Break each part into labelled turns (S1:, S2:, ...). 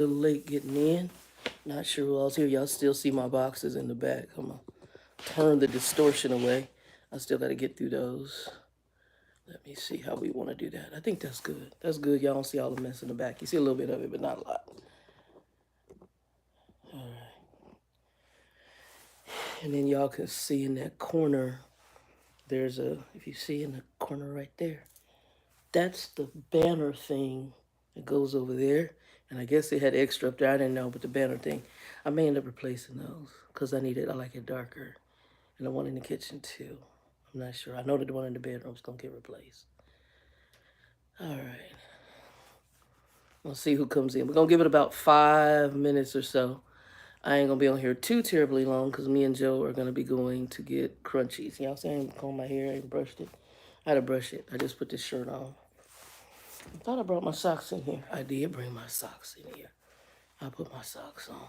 S1: little late getting in. Not sure who else here. Y'all still see my boxes in the back. I'm gonna turn the distortion away. I still gotta get through those. Let me see how we want to do that. I think that's good. That's good. Y'all don't see all the mess in the back. You see a little bit of it, but not a lot. All right. And then y'all can see in that corner, if you see in the corner right there, that's the banner thing that goes over there. And I guess they had extra up there. I didn't know, but the banner thing, I may end up replacing those because I like it darker. And the one in the kitchen too. I'm not sure. I know that the one in the bedroom's gonna get replaced. All right. We'll see who comes in. We're gonna give it about 5 minutes or so. I ain't gonna be on here too terribly long because me and Joe are gonna be going to get crunchies. Y'all see I ain't combed my hair, I ain't brushed it. I had to brush it. I just put this shirt on. I thought I brought my socks in here. I did bring my socks in here. I put my socks on.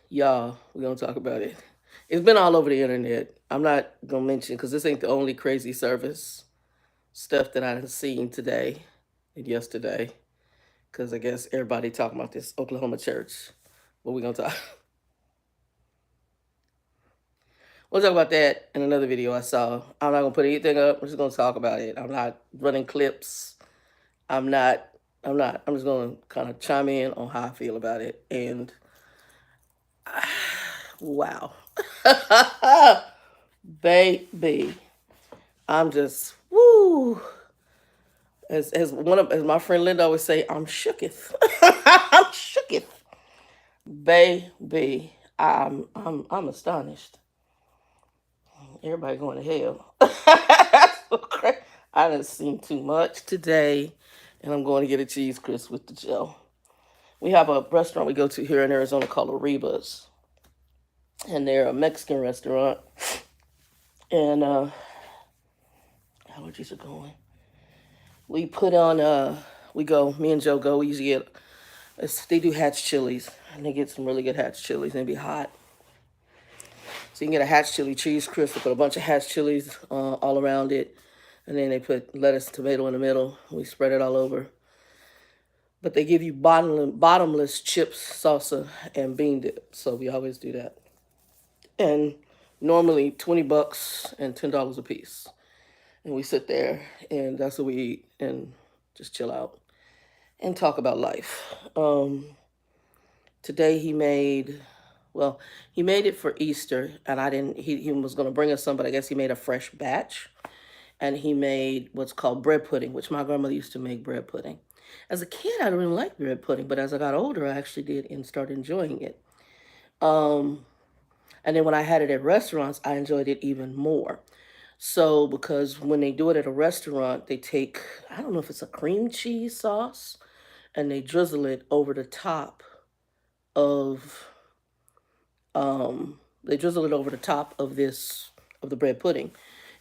S1: Y'all, we're gonna talk about it. It's been all over the internet. I'm not gonna mention because this ain't the only crazy service stuff that I've seen today and yesterday. Because I guess everybody talking about this Oklahoma church. But we're gonna talk. We'll talk about that in another video I saw. I'm not gonna put anything up. I'm just gonna talk about it. I'm not running clips. I'm not. I'm just gonna kind of chime in on how I feel about it. And wow, baby, I'm just woo. As my friend Linda always say, I'm shooketh. I'm shooketh, baby. I'm astonished. Everybody going to hell. I done seen too much today, and I'm going to get a cheese crisp with the Joe. We have a restaurant we go to here in Arizona called Arriba's, and they're a Mexican restaurant. And allergies are going. We put on me and Joe go. We usually get they do Hatch chilies, and they get some really good Hatch chilies, and they be hot. So you can get a Hatch chili cheese crisp. They put a bunch of Hatch chilies all around it, and then they put lettuce, tomato in the middle. We spread it all over. But they give you bottomless chips, salsa, and bean dip. So we always do that. And normally $20 and $10 a piece. And we sit there, and that's what we eat, and just chill out and talk about life. Today he made it for Easter, and I didn't. He was going to bring us some, but I guess he made a fresh batch, and he made what's called bread pudding, which my grandmother used to make bread pudding. As a kid, I didn't really like bread pudding, but as I got older, I actually did and started enjoying it. And then when I had it at restaurants, I enjoyed it even more. So because when they do it at a restaurant, they take, I don't know if it's a cream cheese sauce, and they drizzle it over the top of of the bread pudding.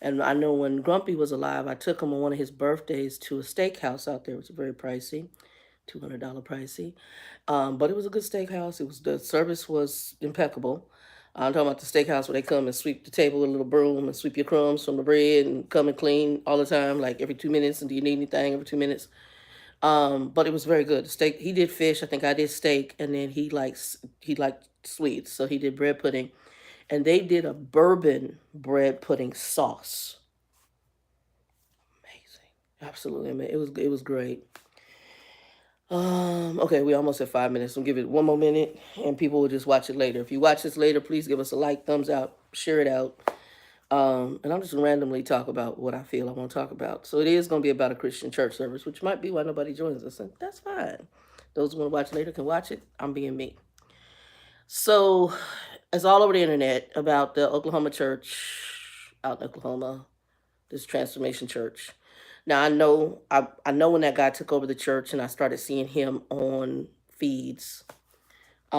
S1: And I know when Grumpy was alive, I took him on one of his birthdays to a steakhouse out there. It was very pricey, $200 pricey, but it was a good steakhouse. The service was impeccable. I'm talking about the steakhouse where they come and sweep the table with a little broom and sweep your crumbs from the bread and come and clean all the time, like every 2 minutes. And do you need anything every 2 minutes? But it was very good. The steak, he did fish. I think I did steak, and then he liked sweets, so he did bread pudding, and they did a bourbon bread pudding sauce. Amazing, absolutely amazing. It was great. Okay, we almost at 5 minutes. We'll give it one more minute, and people will just watch it later. If you watch this later, please give us a like, thumbs out, share it out. And I'm just randomly talk about what I feel I want to talk about. So it is going to be about a Christian church service, which might be why nobody joins us, and that's fine. Those who want to watch later can watch it. I'm being me. So it's all over the internet about the Oklahoma church out in Oklahoma, this transformation church. Now I know when that guy took over the church, and I started seeing him on feeds. Hey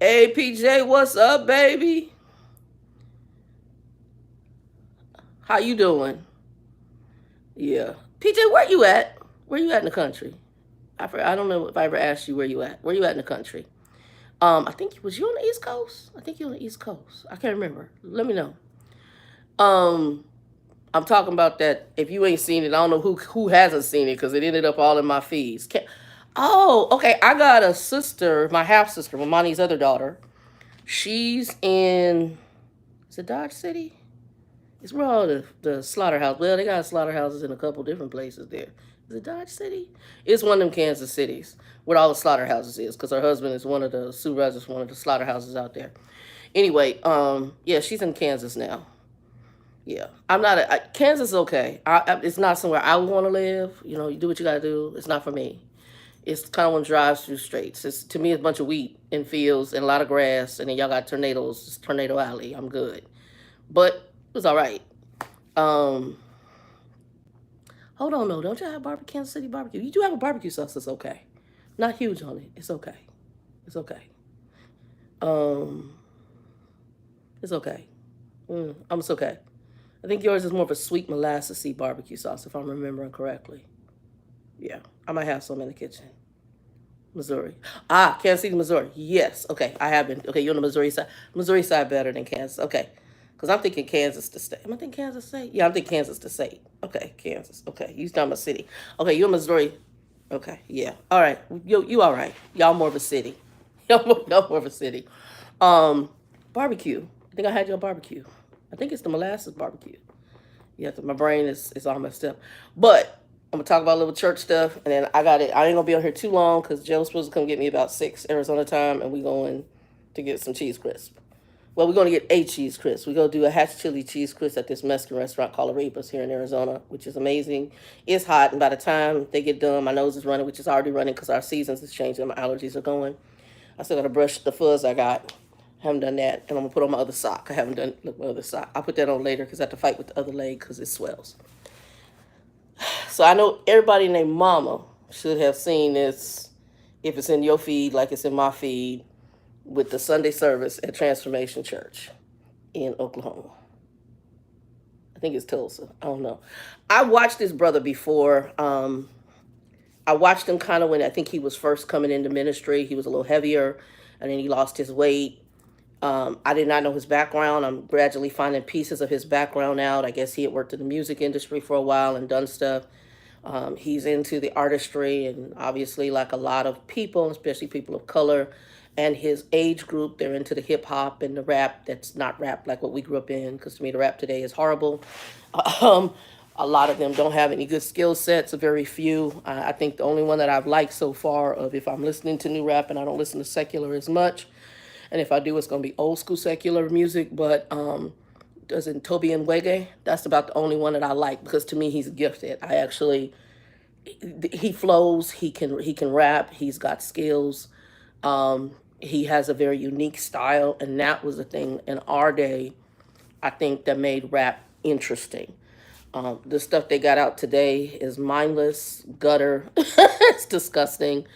S1: PJ, what's up, baby? How you doing? Yeah. PJ, where you at? Where you at in the country? I don't know if I ever asked you where you at. Where you at in the country? I think was you on the East Coast? I think you're on the East Coast. I can't remember. Let me know. Um, I'm talking about that. If you ain't seen it, I don't know who hasn't seen it because it ended up all in my feeds. Oh, okay. I got a sister, my half sister, Mamani's other daughter. She's in, is it Dodge City? It's where all the slaughterhouse. Well, they got slaughterhouses in a couple different places there. Is it Dodge City? It's one of them Kansas cities where all the slaughterhouses is because her husband is one of the supervisors, one of the slaughterhouses out there. Anyway, yeah, she's in Kansas now. Yeah, I'm not. Kansas is okay. It's not somewhere I would want to live. You know, you do what you gotta do. It's not for me. It's kind of one drives through straights. It's to me, it's a bunch of wheat and fields and a lot of grass, and then y'all got tornadoes. It's Tornado Alley. I'm good, but it was all right. Um, Hold on, no, don't you have barbecue? Kansas City barbecue? You do have a barbecue sauce. It's okay. Not huge on it. It's okay. It's okay. Um, it's okay. It's okay. I think yours is more of a sweet molassesy barbecue sauce, if I'm remembering correctly. Yeah, I might have some in the kitchen. Missouri. Kansas City, Missouri. Yes. Okay, I have been. Okay, you're on the Missouri side. Missouri side better than Kansas. Okay. Because I'm thinking Kansas to state. Am I thinking Kansas state? Yeah, I'm thinking Kansas to state. Okay, Kansas. Okay, you talking about city. Okay, you're Missouri. Okay, yeah. All right. You all right. Y'all more of a city. Y'all more of a city. Um, Barbecue. I think I had your barbecue. I think it's the molasses barbecue. Yeah, my brain is all messed up. But I'm gonna talk about a little church stuff, and then I got it. I ain't gonna be on here too long because Joe's supposed to come get me about 6 Arizona time, and we going to get some cheese crisp. Well, we're gonna get a cheese crisp. We're gonna do a hatch chili cheese crisp at this Mexican restaurant called Arepas here in Arizona, which is amazing. It's hot, and by the time they get done, my nose is running, which is already running because our seasons is changing. My allergies are going. I still gotta brush the fuzz I got. Haven't done that, and I'm gonna put on my other sock. I haven't done my other sock. I'll put that on later because I have to fight with the other leg because it swells. So I know everybody named Mama should have seen this if it's in your feed, like it's in my feed, with the Sunday service at Transformation Church in Oklahoma. I think it's Tulsa. I don't know. I watched this brother before. I watched him kind of when I think he was first coming into ministry. He was a little heavier, and then he lost his weight. I did not know his background. I'm gradually finding pieces of his background out. I guess he had worked in the music industry for a while and done stuff. He's into the artistry, and obviously, like a lot of people, especially people of color, and his age group, they're into the hip hop and the rap that's not rap like what we grew up in. Because to me, the rap today is horrible. Um, a lot of them don't have any good skill sets, very few. I think the only one that I've liked so far, of if I'm listening to new rap and I don't listen to secular as much, and if I do, it's going to be old school secular music. But doesn't Toby and Wege? That's about the only one that I like because to me he's gifted. I actually he flows. He can rap. He's got skills. He has a very unique style, and that was the thing in our day. I think that made rap interesting. The stuff they got out today is mindless, gutter. It's disgusting.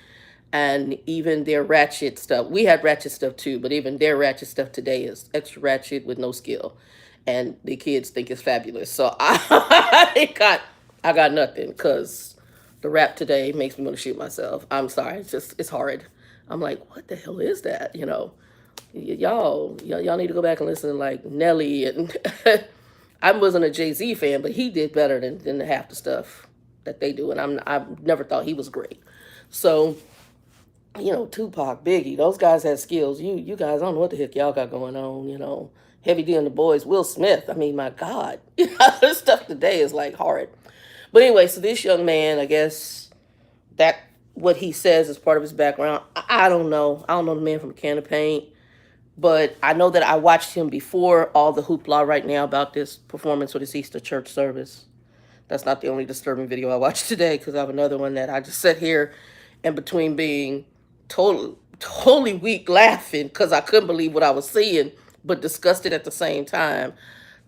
S1: And even their ratchet stuff. We had ratchet stuff too, but even their ratchet stuff today is extra ratchet with no skill. And the kids think it's fabulous. So I got nothing because the rap today makes me want to shoot myself. I'm sorry. It's horrid. I'm like, what the hell is that? Y'all need to go back and listen to like Nelly and I wasn't a Jay-Z fan, but he did better than half the stuff that they do. And I've never thought he was great. So Tupac, Biggie, those guys had skills. You guys, I don't know what the heck y'all got going on. Heavy D and the Boys, Will Smith. I mean, my God. This stuff today is like horrid. But anyway, so this young man, I guess that what he says is part of his background. I don't know. I don't know the man from a can of paint. But I know that I watched him before all the hoopla right now about this performance with his Easter church service. That's not the only disturbing video I watched today because I have another one that I just sat here and between being totally weak laughing because I couldn't believe what I was seeing, but disgusted at the same time.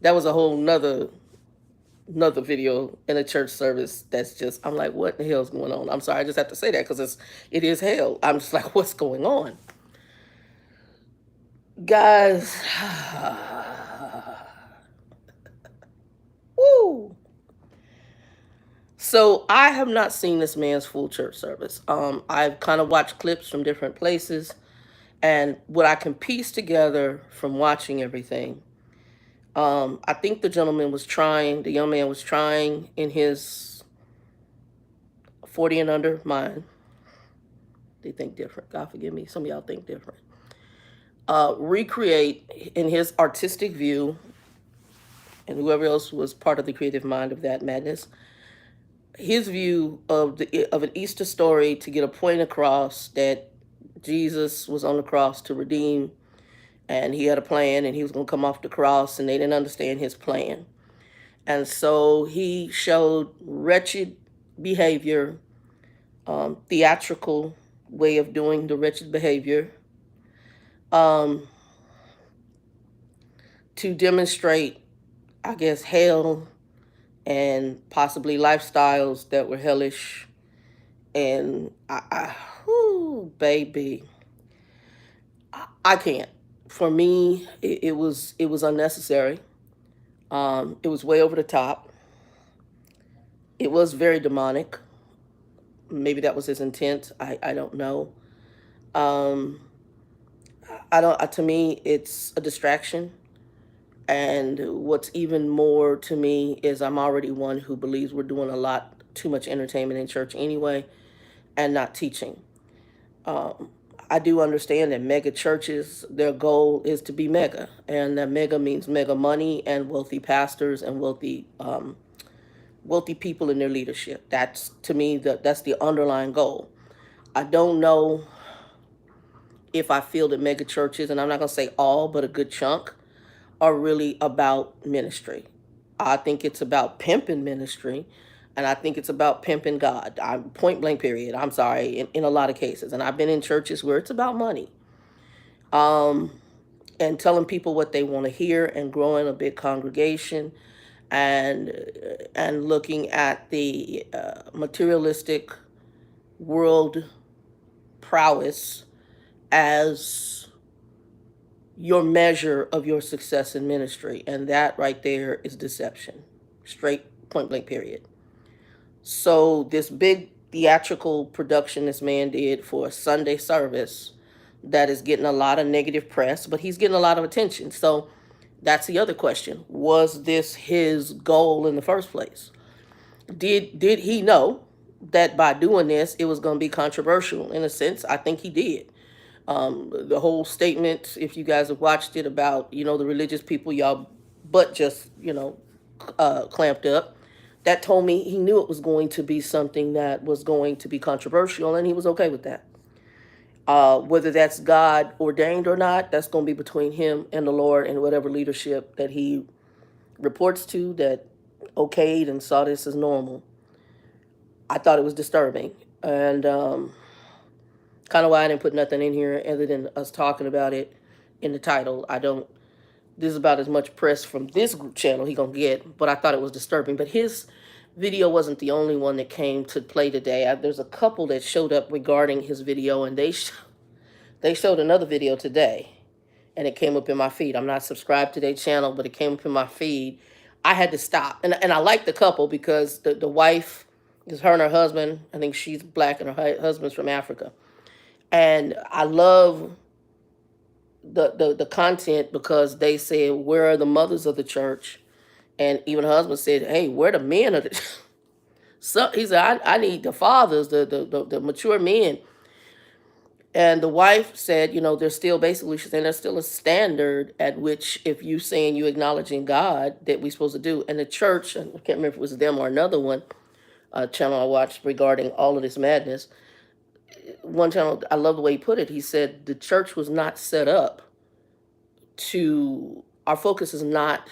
S1: That was a whole another video in a church service that's just, I'm like, what the hell's going on? I'm sorry, I just have to say that because it is hell. I'm just like, what's going on? Guys, woo. So I have not seen this man's full church service. I've kind of watched clips from different places, and what I can piece together from watching everything, I think the young man was trying in his 40 and under mind. They think different. God forgive me. Some of y'all think different. Recreate in his artistic view, and whoever else was part of the creative mind of that madness, his view of an Easter story to get a point across that Jesus was on the cross to redeem, and he had a plan, and he was going to come off the cross, and they didn't understand his plan. And so he showed wretched behavior, theatrical way of doing the wretched behavior, um, to demonstrate, I guess, hell and possibly lifestyles that were hellish. And whew, baby, I can't. For me, it was unnecessary. It was way over the top. It was very demonic. Maybe that was his intent. I don't know. Um, I don't. To me, it's a distraction. And what's even more to me is I'm already one who believes we're doing a lot too much entertainment in church anyway, and not teaching. Um, I do understand that mega churches, their goal is to be mega, and that mega means mega money and wealthy pastors and wealthy people in their leadership. That's to me that's the underlying goal. I don't know if I feel that mega churches, and I'm not gonna say all, but a good chunk, are really about ministry. I think it's about pimping ministry, and I think it's about pimping God. I'm point blank period. I'm sorry, in a lot of cases. And I've been in churches where it's about money. Um, and telling people what they want to hear and growing a big congregation and looking at the materialistic world prowess as your measure of your success in ministry. And that right there is deception. Straight point blank period. So this big theatrical production this man did for a Sunday service that is getting a lot of negative press, but he's getting a lot of attention. So that's the other question. Was this his goal in the first place? Did he know that by doing this it was going to be controversial? In a sense, I think he did. The whole statement, if you guys have watched it, about the religious people, y'all butt just clamped up. That told me he knew it was going to be something that was going to be controversial, and he was okay with that. Whether that's God ordained or not, that's going to be between him and the Lord and whatever leadership that he reports to that okayed and saw this as normal. I thought it was disturbing, and kind of why I didn't put nothing in here other than us talking about it in the title. I don't. This is about as much press from this group channel he gonna get, but I thought it was disturbing. But his video wasn't the only one that came to play today. There's a couple that showed up regarding his video, and they showed another video today, and it came up in my feed. I'm not subscribed to their channel, but it came up in my feed. I had to stop, and I like the couple because the wife is her and her husband. I think she's black and her husband's from Africa, and I love the content because they said, where are the mothers of the church? And even her husband said, hey, where are the men of the so he said, I need the fathers, the mature men. And the wife said, there's still, basically she's saying there's still a standard at which, if you saying you acknowledging God, that we supposed to do. And the church, I can't remember if it was them or another one, channel I watched regarding all of this madness. One channel, I love the way he put it. He said the church was not set up to, our focus is not,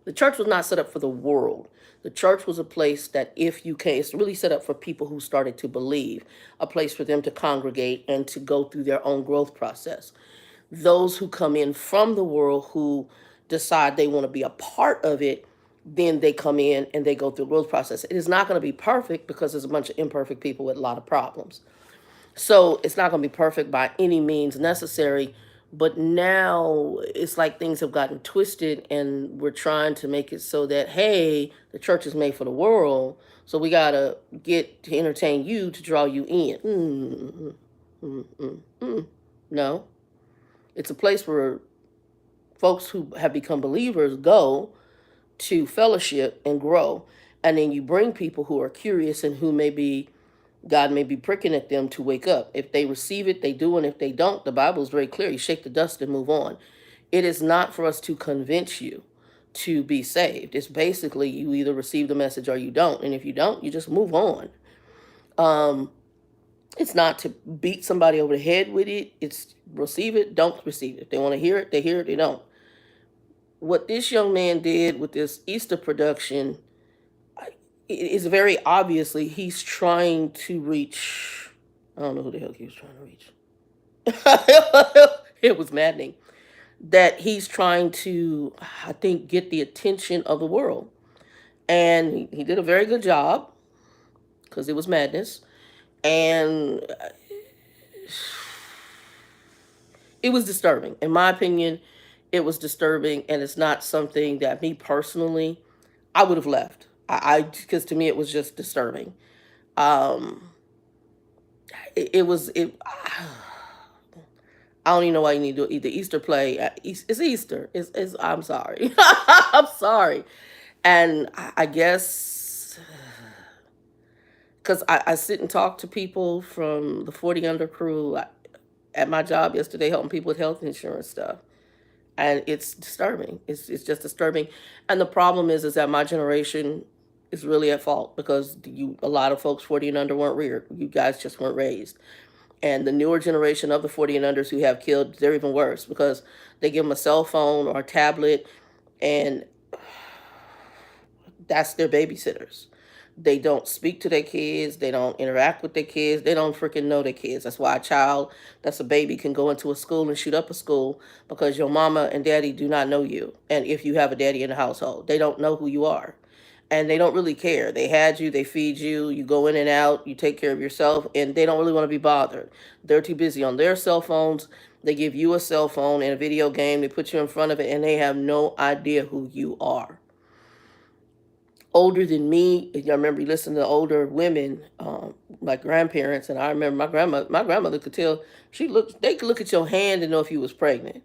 S1: the church was not set up for the world. The church was a place that, if you came, it's really set up for people who started to believe, a place for them to congregate and to go through their own growth process. Those who come in from the world, who decide they want to be a part of it, then they come in and they go through the growth process. It is not going to be perfect because there's a bunch of imperfect people with a lot of problems. So it's not going to be perfect by any means necessary. But now it's like things have gotten twisted, and we're trying to make it so that, hey, the church is made for the world, so we got to get to entertain you to draw you in. No. It's a place where folks who have become believers go to fellowship and grow. And then you bring people who are curious and who maybe God may be pricking at them to wake up. If they receive it, they do. And if they don't, the Bible is very clear. You shake the dust and move on. It is not for us to convince you to be saved. It's basically you either receive the message or you don't. And if you don't, you just move on. It's not to beat somebody over the head with it. It's receive it, don't receive it. If they want to hear it, they hear it, they don't. What this young man did with this Easter production is very obviously he's trying to reach. I don't know who the hell he was trying to reach. It was maddening that he's trying to, I think, get the attention of the world. And he did a very good job because it was madness. And it was disturbing. In my opinion, it was disturbing. And it's not something that me personally, I would have left. Because to me, it was just disturbing. Um, it was, I don't even know why you need to do the Easter play. It's Easter. I'm sorry. I'm sorry. And I guess because I sit and talk to people from the 40 under crew at my job yesterday, helping people with health insurance stuff. And it's disturbing. It's just disturbing. And the problem is that my generation is really at fault because a lot of folks 40 and under weren't reared. You guys just weren't raised. And the newer generation of the 40 and unders who have killed, they're even worse because they give them a cell phone or a tablet, and that's their babysitters. They don't speak to their kids. They don't interact with their kids. They don't freaking know their kids. That's why a child that's a baby can go into a school and shoot up a school because your mama and daddy do not know you. And if you have a daddy in the household, they don't know who you are. And they don't really care. They had you, they feed you, you go in and out, you take care of yourself, and they don't really want to be bothered. They're too busy on their cell phones. They give you a cell phone and a video game, they put you in front of it, and they have no idea who you are. Older than me, I remember listening to older women, like grandparents, and I remember my grandmother could tell, they could look at your hand and know if you was pregnant.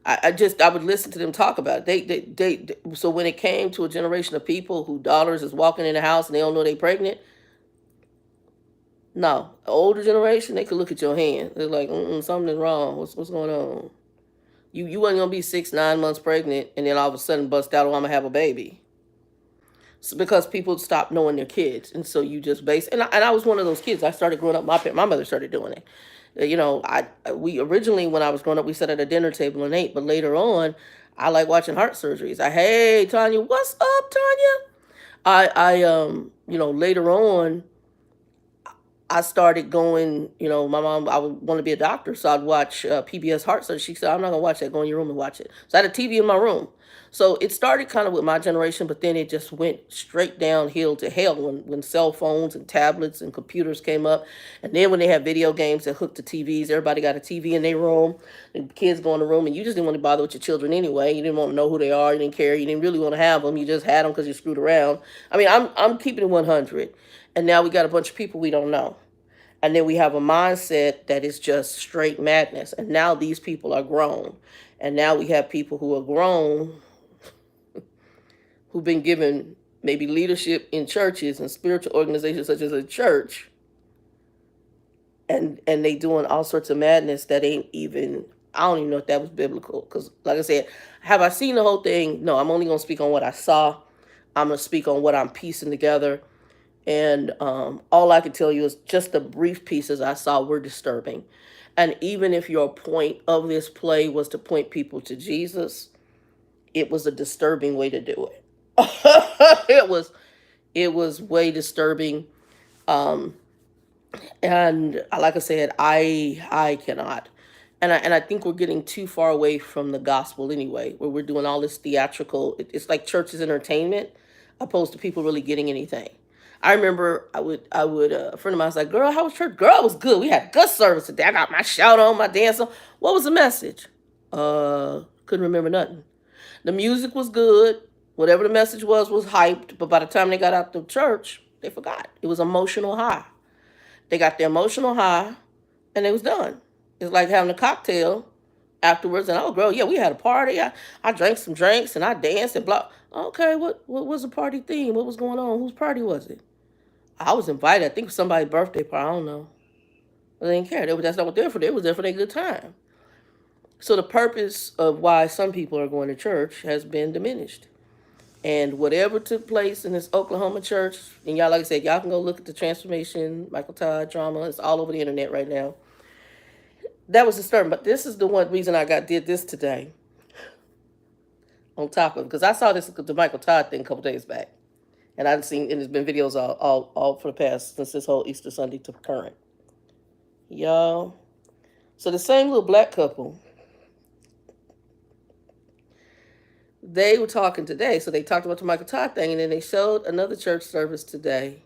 S1: I would listen to them talk about it. So when it came to a generation of people who daughters is walking in the house and they don't know they pregnant, no, the older generation, they could look at your hand. They're like, something's wrong. What's going on? You wasn't gonna be 6, 9 months pregnant and then all of a sudden bust out, oh, I'm gonna have a baby. So because people stopped knowing their kids, and so you just and I was one of those kids. I started growing up. My mother started doing it. We originally, when I was growing up, we sat at a dinner table and ate, but later on, I like watching heart surgeries. Hey Tanya, what's up, Tanya? Later on, I started going, my mom, I would want to be a doctor, so I'd watch PBS Heart Surgery. She said, I'm not going to watch that. Go in your room and watch it. So I had a TV in my room. So it started kind of with my generation, but then it just went straight downhill to hell when cell phones and tablets and computers came up. And then when they had video games that hooked to TVs, everybody got a TV in their room. The kids go in the room, and you just didn't want to bother with your children anyway. You didn't want to know who they are. You didn't care. You didn't really want to have them. You just had them because you screwed around. I mean, I'm keeping it 100. And now we got a bunch of people we don't know. And then we have a mindset that is just straight madness. And now these people are grown. And now we have people who are grown who've been given maybe leadership in churches and spiritual organizations such as a church. And they doing all sorts of madness that ain't even, I don't even know if that was biblical. Because like I said, have I seen the whole thing? No, I'm only going to speak on what I saw. I'm going to speak on what I'm piecing together. And all I can tell you is just the brief pieces I saw were disturbing. And even if your point of this play was to point people to Jesus, it was a disturbing way to do it. it was way disturbing. And like I said, I cannot. And I think we're getting too far away from the gospel anyway, where we're doing all this theatrical. It's like church's entertainment, opposed to people really getting anything. I remember a friend of mine was like, girl, how was church? Girl, it was good. We had good service today. I got my shout on, my dance on. What was the message? Couldn't remember nothing. The music was good. Whatever the message was hyped. But by the time they got out the church, they forgot. It was emotional high. They got the emotional high and it was done. It's like having a cocktail afterwards, and oh, girl, yeah, we had a party. I drank some drinks and I danced and blah. Okay, what was the party theme? What was going on? Whose party was it? I was invited. I think it was somebody's birthday party. I don't know. They didn't care. That's not what they're for. They was there for their good time. So the purpose of why some people are going to church has been diminished. And whatever took place in this Oklahoma church, and y'all, like I said, y'all can go look at the transformation, Michael Todd drama. It's all over the internet right now. That was disturbing. But this is the one reason I did this today. On top of it, because I saw the Michael Todd thing a couple days back, and I've seen, and there's been videos all for the past since this whole Easter Sunday to current. Y'all, so the same little black couple, they were talking today. So they talked about the Michael Todd thing, and then they showed another church service today.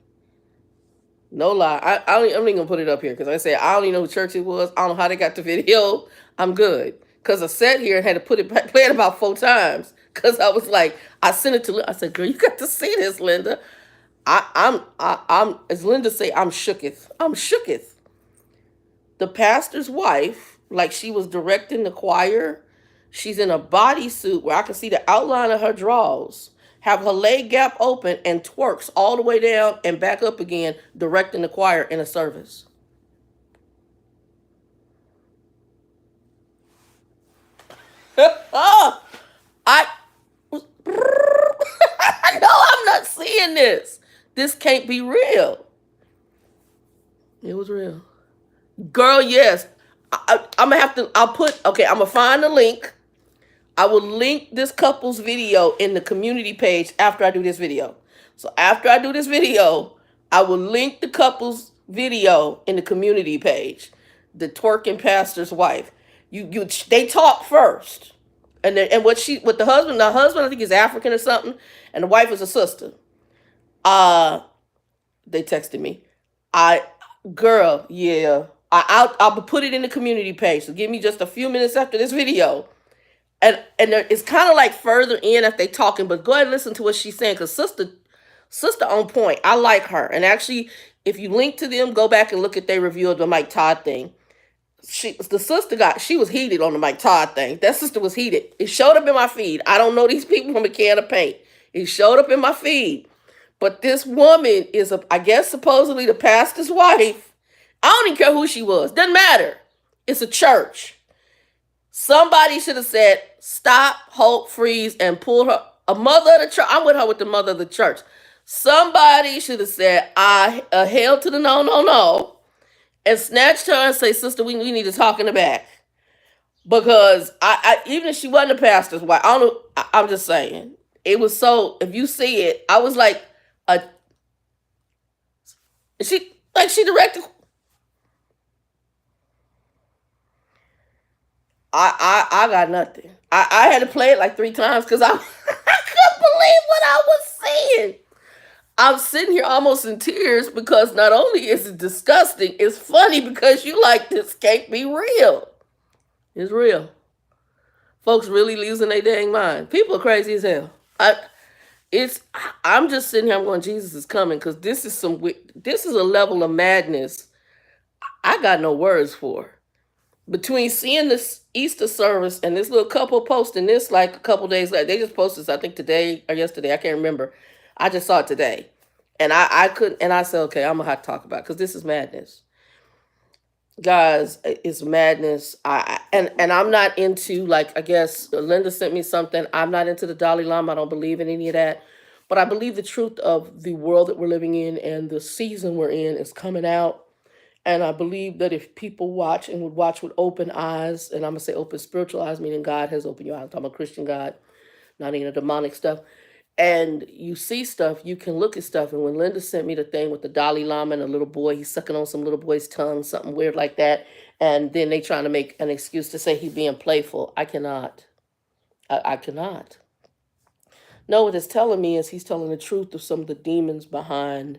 S1: No lie, I'm not even gonna put it up here because I said I don't even know who church it was. I don't know how they got the video. I'm good because I sat here and had to put it back, play it about 4 times because I was like, I sent it to. I said, "Girl, you got to see this, Linda." I'm as Linda say, I'm shooketh. I'm shooketh. The pastor's wife, like she was directing the choir, she's in a bodysuit where I can see the outline of her drawers, have her leg gap open and twerks all the way down and back up again, directing the choir in a service. Oh, I no, I'm not seeing this. This can't be real. It was real. Girl, yes. I'm gonna have to. I'm gonna find the link. I will link this couple's video in the community page after I do this video. So after I do this video, I will link the couple's video in the community page. The twerking pastor's wife. They talk first, and what the husband I think is African or something, and the wife is a sister. They texted me. I Girl, yeah. I'll put it in the community page. So give me just a few minutes after this video. And it's kind of like further in if they talking, but go ahead and listen to what she's saying because sister on point. I like her. And actually, if you link to them, go back and look at their review of the Mike Todd thing. She was heated on the Mike Todd thing. That sister was heated. It showed up in my feed. I don't know these people from a can of paint. It showed up in my feed. But this woman is, I guess, supposedly the pastor's wife. I don't even care who she was. Doesn't matter. It's a church. Somebody should have said, stop, hold, freeze, and pull her. A mother of the church. I'm with her with the mother of the church. Somebody should have said, I hail to the no, no, no, and snatched her and say, sister, we need to talk in the back. Because even if she wasn't a pastor's wife, I don't know. I'm just saying. It was so, if you see it, I was like, she directed. I got nothing. I had to play it like 3 times because I couldn't believe what I was seeing. I'm sitting here almost in tears because not only is it disgusting, it's funny because you like, this can't be real. It's real. Folks really losing their dang mind. People are crazy as hell. I'm just sitting here. I'm going, Jesus is coming because this is a level of madness I got no words for. Between seeing this Easter service and this little couple posting this like a couple days later, they just posted this, I think today or yesterday, I can't remember. I just saw it today, and I couldn't. And I said, okay, I'm gonna have to talk about it because this is madness, guys. It's madness. And I'm not into, like, I guess Linda sent me something. I'm not into the Dalai Lama. I don't believe in any of that, but I believe the truth of the world that we're living in and the season we're in is coming out. And I believe that if people watch and would watch with open eyes, and I'm going to say open spiritual eyes, meaning God has opened your eyes. I'm talking about Christian God, not even a demonic stuff. And you see stuff, you can look at stuff. And when Linda sent me the thing with the Dalai Lama and a little boy, he's sucking on some little boy's tongue, something weird like that. And then they trying to make an excuse to say he's being playful. I cannot. I cannot. No, what it's telling me is he's telling the truth of some of the demons behind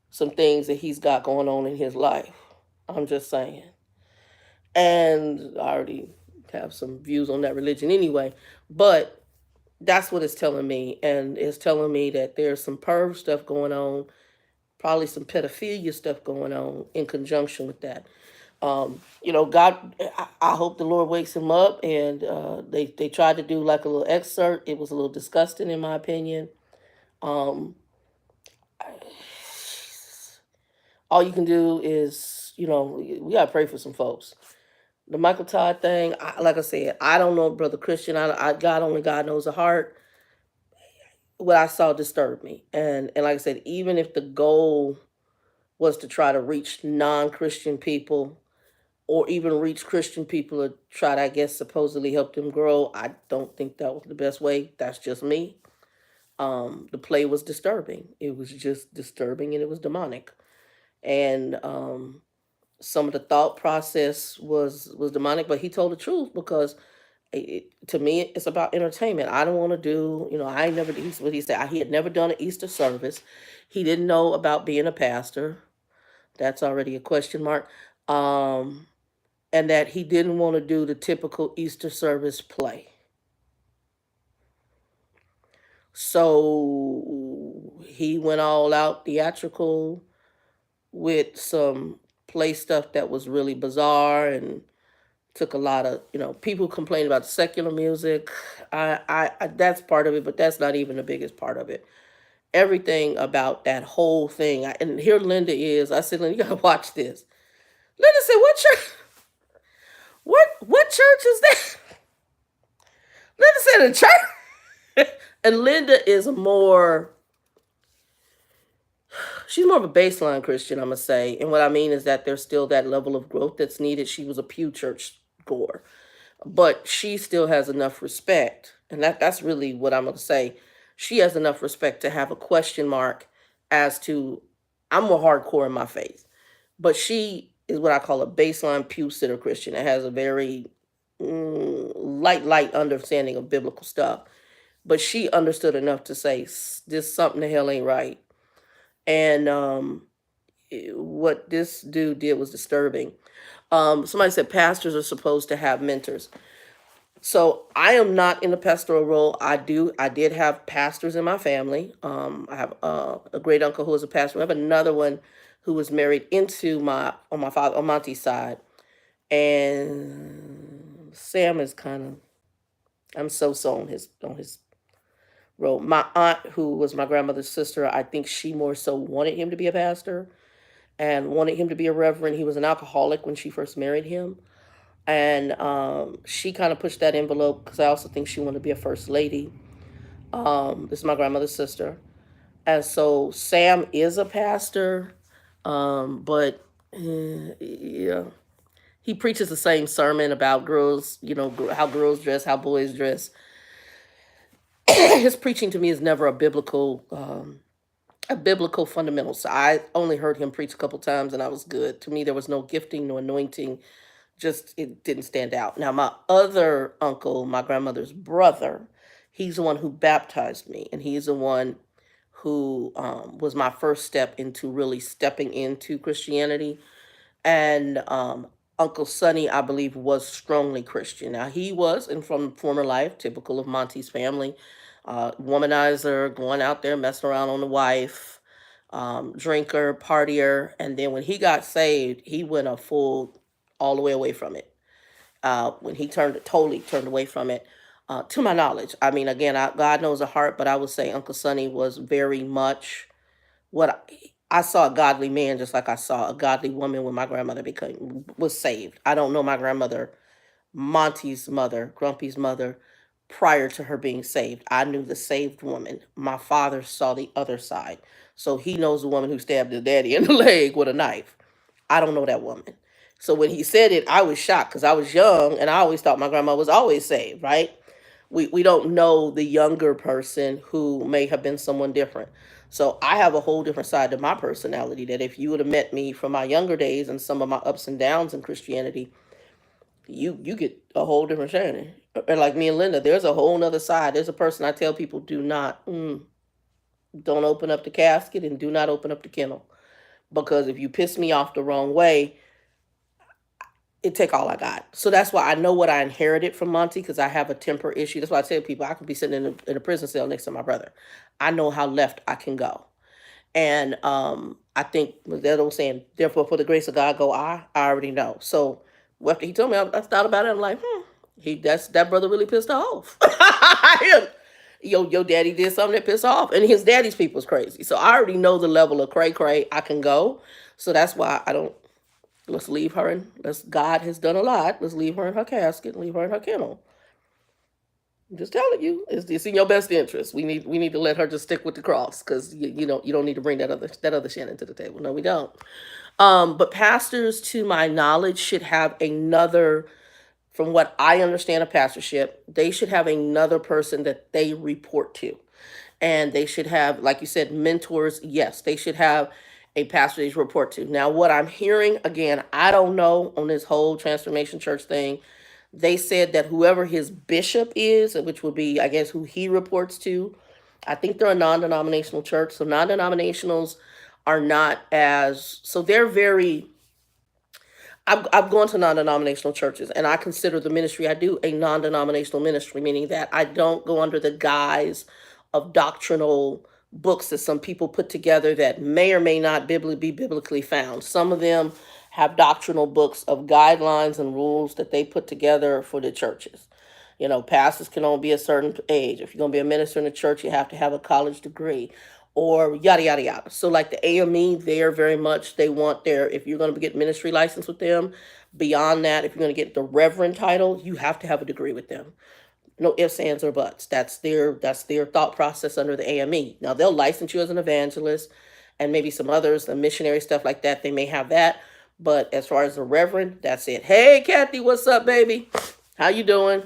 S1: some things that he's got going on in his life. I'm just saying. And I already have some views on that religion anyway. But that's what it's telling me. And it's telling me that there's some perv stuff going on, probably some pedophilia stuff going on in conjunction with that. God, I hope the Lord wakes him up. And they tried to do like a little excerpt. It was a little disgusting, in my opinion. Um, all you can do is, we got to pray for some folks. The Michael Todd thing, like I said, I don't know, Brother Christian. God knows the heart. What I saw disturbed me. And like I said, even if the goal was to try to reach non-Christian people, or even reach Christian people to try to, I guess, supposedly help them grow, I don't think that was the best way. That's just me. The play was disturbing. It was just disturbing, and it was demonic. And some of the thought process was demonic, but he told the truth, because to me, it's about entertainment. I don't want to do, I never, he's what he said. He had never done an Easter service. He didn't know about being a pastor. That's already a question mark. And that he didn't want to do the typical Easter service play. So he went all out theatrical with some play stuff that was really bizarre, and took a lot of, people complain about secular music. I that's part of it, but that's not even the biggest part of it. Everything about that whole thing. And here Linda is. I said, Linda, you gotta watch this. Linda said, "What church? What church is that?" Linda said, "A church." And Linda is she's more of a baseline Christian, I'm gonna say. And what I mean is that there's still that level of growth that's needed. She was a Pew Church goer, but she still has enough respect, and that's really what I'm gonna say. She has enough respect to have a question mark as to, I'm more hardcore in my faith, but she is what I call a baseline pew sitter Christian. It has a very light understanding of biblical stuff, but she understood enough to say, this something the hell ain't right. And what this dude did was disturbing. Somebody said pastors are supposed to have mentors. So I am not in the pastoral role. I did have pastors in my family. I have a great uncle who was a pastor. I have another one who was married into on my father, on Monty's side. And Sam is kind of, I'm so on his role. My aunt, who was my grandmother's sister, I think she more so wanted him to be a pastor and wanted him to be a reverend. He was an alcoholic when she first married him. And she kind of pushed that envelope, because I also think she wanted to be a first lady. This is my grandmother's sister. And so Sam is a pastor, but yeah, he preaches the same sermon about girls, how girls dress, how boys dress. His preaching to me is never a biblical fundamental. So I only heard him preach a couple times, and I was good. To me, there was no gifting, no anointing. Just, it didn't stand out. Now, my other uncle, my grandmother's brother, he's the one who baptized me, and he's the one who was my first step into really stepping into Christianity. And Uncle Sonny, I believe, was strongly Christian. Now, he was, and from former life, typical of Monty's family, womanizer, going out there messing around on the wife, drinker, partier. And then when he got saved, he went a full all the way away from it. When he totally turned away from it, to my knowledge. I mean, again, God knows the heart, but I would say Uncle Sonny was very much what I saw, a godly man, just like I saw a godly woman when my grandmother was saved. I don't know my grandmother, Monty's mother, Grumpy's mother, prior to her being saved. I knew the saved woman. My father saw the other side. So he knows the woman who stabbed his daddy in the leg with a knife. I don't know that woman. So when he said it, I was shocked, because I was young and I always thought my grandma was always saved, right? We don't know the younger person who may have been someone different. So I have a whole different side to my personality, that if you would have met me from my younger days and some of my ups and downs in Christianity, you get a whole different Shannon. And like me and Linda, there's a whole nother side. There's a person I tell people, don't open up the casket and do not open up the kennel. Because if you piss me off the wrong way, it take all I got. So that's why I know what I inherited from Monty, because I have a temper issue. That's why I tell people I could be sitting in a prison cell next to my brother. I know how left I can go. And I think that old saying, therefore, for the grace of God, go I already know. So after he told me, I thought about it. I'm like, that brother really pissed her off. Your daddy did something that pissed her off, and his daddy's people's crazy. So I already know the level of cray cray I can go. So that's why I don't. Let's leave her in. God has done a lot. Let's leave her in her casket. Leave her in her kennel. I'm just telling you, it's in your best interest. We need to let her just stick with the cross, because you don't need to bring that other Shannon to the table. No, we don't. But pastors, to my knowledge, should have another. From what I understand of pastorship, they should have another person that they report to, and they should have, like you said, mentors. Yes, they should have a pastor they report to. Now, what I'm hearing, again, I don't know, on this whole Transformation Church thing, they said that whoever his bishop is, which would be, I guess, who he reports to, I think they're a non-denominational church. So non-denominationals are not as, so they're very, I've gone to non-denominational churches, and I consider the ministry I do a non-denominational ministry, meaning that I don't go under the guise of doctrinal books that some people put together that may or may not be biblically found. Some of them have doctrinal books of guidelines and rules that they put together for the churches. Pastors can only be a certain age. If you're going to be a minister in the church, you have to have a college degree, or yada, yada, yada. So like the AME, they're very much, they want if you're going to get ministry license with them, beyond that, if you're going to get the reverend title, you have to have a degree with them. No ifs, ands, or buts. That's their thought process under the AME. Now they'll license you as an evangelist, and maybe some others, the missionary stuff like that. They may have that, but as far as the reverend, that's it. Hey, Kathy, what's up, baby? How you doing?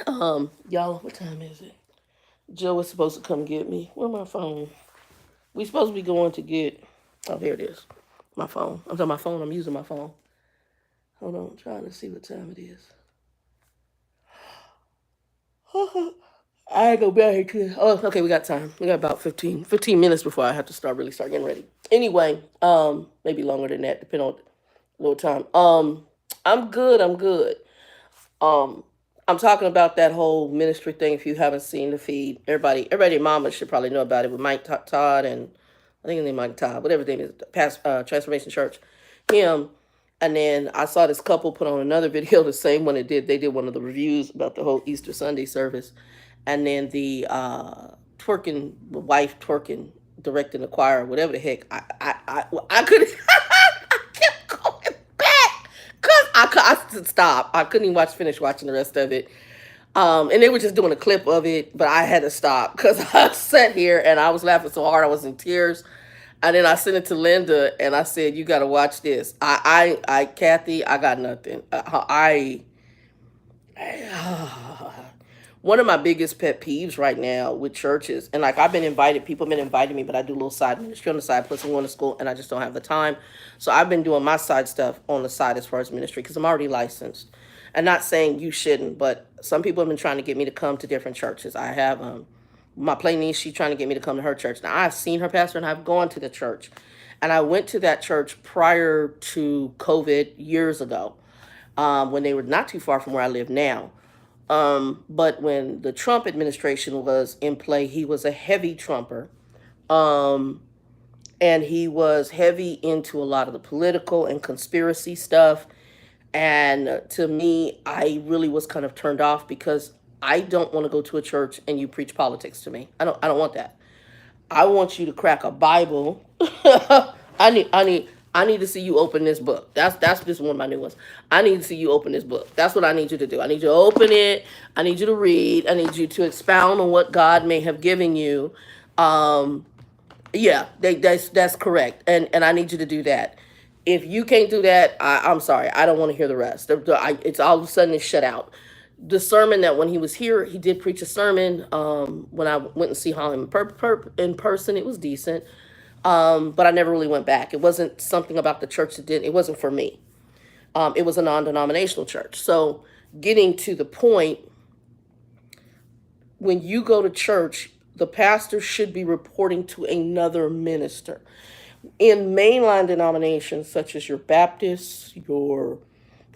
S1: Y'all, what time is it? Joe was supposed to come get me. Where's my phone? We supposed to be going to get. Oh, here it is. My phone. I'm talking my phone. I'm using my phone. Hold on, I'm trying to see what time it is. I ain't gonna be out here too. Oh, okay, we got time. We got about 15 minutes before I have to start getting ready. Anyway, maybe longer than that, depending on a little time. I'm good. Um, I'm talking about that whole ministry thing. If you haven't seen the feed, everybody, mama should probably know about it, with Mike Todd, and I think his name Mike Todd, whatever his name is, past Transformation Church, him. And then I saw this couple put on another video, the same one they did one of the reviews about the whole Easter Sunday service, and then the wife twerking, directing the choir, whatever the heck. I couldn't. I kept going back because I couldn't stop. I couldn't even finish watching the rest of it. And they were just doing a clip of it, but I had to stop because I sat here and I was laughing so hard I was in tears. And then I sent it to Linda and I said, "You got to watch this." Kathy, I got nothing. One of my biggest pet peeves right now with churches, and like people have been inviting me, but I do a little side ministry on the side, plus I'm going to school, and I just don't have the time. So I've been doing my side stuff on the side as far as ministry, because I'm already licensed. And not saying you shouldn't, but some people have been trying to get me to come to different churches. I have my play niece, she's trying to get me to come to her church. Now, I've seen her pastor and I've gone to the church. And I went to that church prior to COVID years ago, when they were not too far from where I live now. But when the Trump administration was in play, he was a heavy Trumper. And he was heavy into a lot of the political and conspiracy stuff. And to me, I really was kind of turned off, because I don't want to go to a church and you preach politics to me. I don't want that. I want you to crack a Bible. I need to see you open this book. That's just one of my new ones. I need to see you open this book. That's what I need you to do. I need you to open it. I need you to read. I need you to expound on what God may have given you. Yeah, that's correct. And I need you to do that. If you can't do that, I'm sorry. I don't want to hear the rest. It's all of a sudden it's shut out. The sermon that when he was here, he did preach a sermon. When I went and see him in person, it was decent. But I never really went back. It wasn't something about the church it wasn't for me. It was a non-denominational church. So getting to the point, when you go to church, the pastor should be reporting to another minister. In mainline denominations, such as your Baptists, your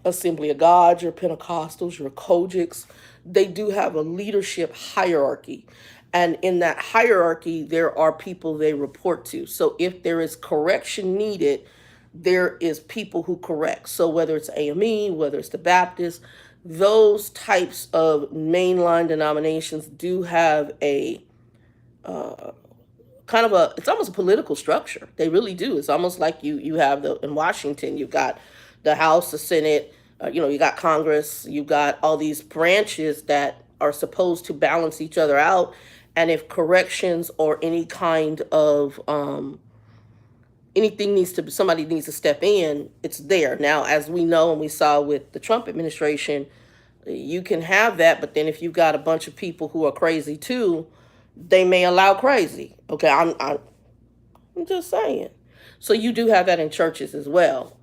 S1: Assembly of God, your Pentecostals, your Kojics, they do have a leadership hierarchy. And in that hierarchy, there are people they report to. So if there is correction needed, there is people who correct. So whether it's AME, whether it's the Baptist, those types of mainline denominations do have a kind of a, it's almost a political structure. They really do. It's almost like you have the, in Washington, you've got the House, the Senate, you got Congress, you've got all these branches that are supposed to balance each other out. And if corrections or any kind of anything needs to, somebody needs to step in, it's there. Now, as we know and we saw with the Trump administration, you can have that, but then if you've got a bunch of people who are crazy too, they may allow crazy. Okay, I'm just saying. So you do have that in churches as well.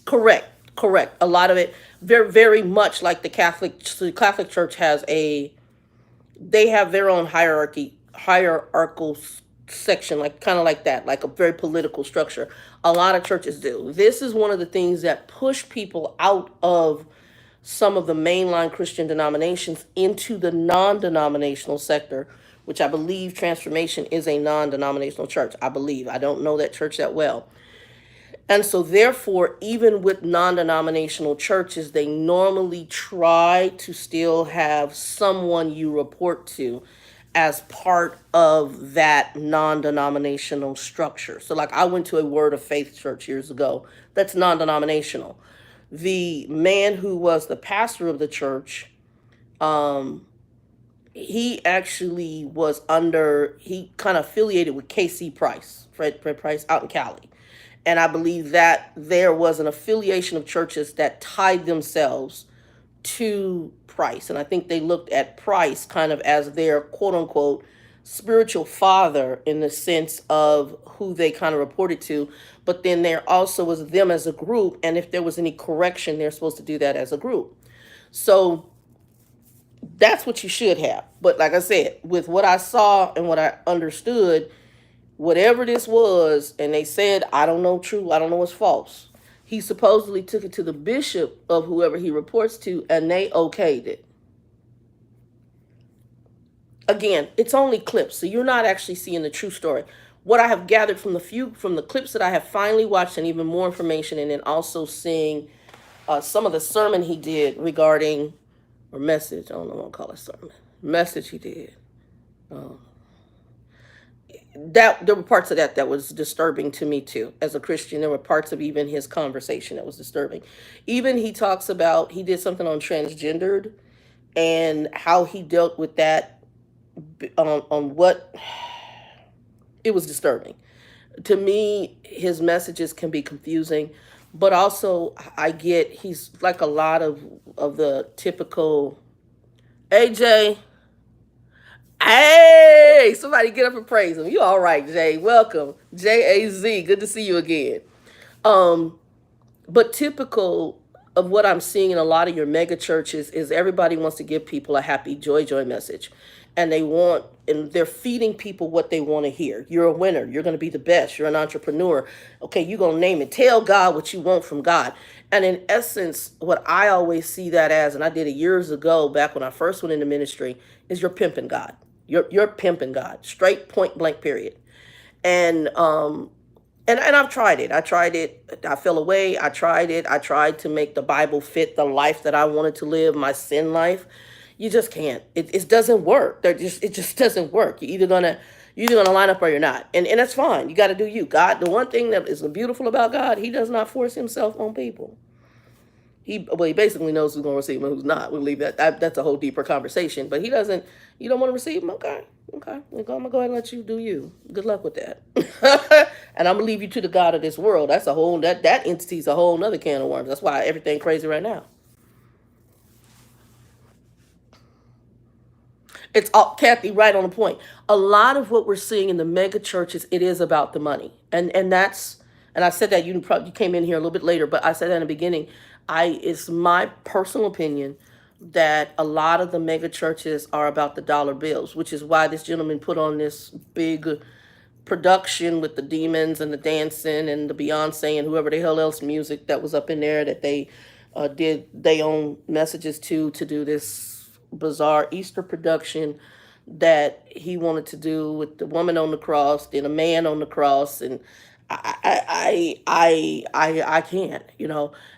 S1: Correct. A lot of it, very, very much like the Catholic Church has a, they have their own hierarchical section, like kind of like that, like a very political structure. A lot of churches do. This is one of the things that push people out of some of the mainline Christian denominations into the non-denominational sector, which I believe Transformation is a non-denominational church. I believe. I don't know that church that well. And so therefore, even with non-denominational churches, they normally try to still have someone you report to as part of that non-denominational structure. So like I went to a Word of Faith church years ago. That's non-denominational. The man who was the pastor of the church, he actually was under, he kind of affiliated with KC Price, Fred Price out in Cali. And I believe that there was an affiliation of churches that tied themselves to Price. And I think they looked at Price kind of as their quote unquote spiritual father in the sense of who they kind of reported to. But then there also was them as a group. And if there was any correction, they're supposed to do that as a group. So that's what you should have. But like I said, with what I saw and what I understood, whatever this was, and they said, I don't know true, I don't know what's false. He supposedly took it to the bishop of whoever he reports to, and they okayed it. Again, it's only clips, so you're not actually seeing the true story. What I have gathered from the clips that I have finally watched, and even more information, and then also seeing some of the sermon he did regarding, or message, I don't know what to call it, sermon, message he did. That there were parts of that was disturbing to me too. As a Christian, there were parts of even his conversation that was disturbing. Even he talks about, he did something on transgendered and how he dealt with that on what, it was disturbing. To me, his messages can be confusing, but also I get, he's like a lot of the typical, AJ, hey, somebody get up and praise him. You all right, Jay? Welcome, JAZ. Good to see you again. But typical of what I'm seeing in a lot of your mega churches is everybody wants to give people a happy joy message, and they're feeding people what they want to hear. You're a winner. You're going to be the best. You're an entrepreneur. Okay, you're going to name it. Tell God what you want from God. And in essence, what I always see that as, and I did it years ago, back when I first went into ministry, is you're pimping God. You're pimping God, straight point blank period. And I've tried it. I fell away. I tried it. I tried to make the Bible fit the life that I wanted to live, my sin life. You just can't. It doesn't work. It just doesn't work. You're either gonna line up or you're not, and that's fine. You got to do you. God, the one thing that is beautiful about God, He does not force Himself on people. He basically knows who's going to receive him and who's not. We'll leave that. That's a whole deeper conversation. But He doesn't. You don't want to receive him? Okay. I'm gonna go ahead and let you do you. Good luck with that. And I'm gonna leave you to the God of this world. That's a whole that entity's a whole nother can of worms. That's why everything crazy right now. It's all, Kathy, right on the point. A lot of what we're seeing in the mega churches, it is about the money, and I said that you came in here a little bit later, but I said that in the beginning. It's my personal opinion that a lot of the mega churches are about the dollar bills, which is why this gentleman put on this big production with the demons and the dancing and the Beyonce and whoever the hell else music that was up in there that they did their own messages to do this bizarre Easter production that he wanted to do with the woman on the cross, then a man on the cross, and I can't,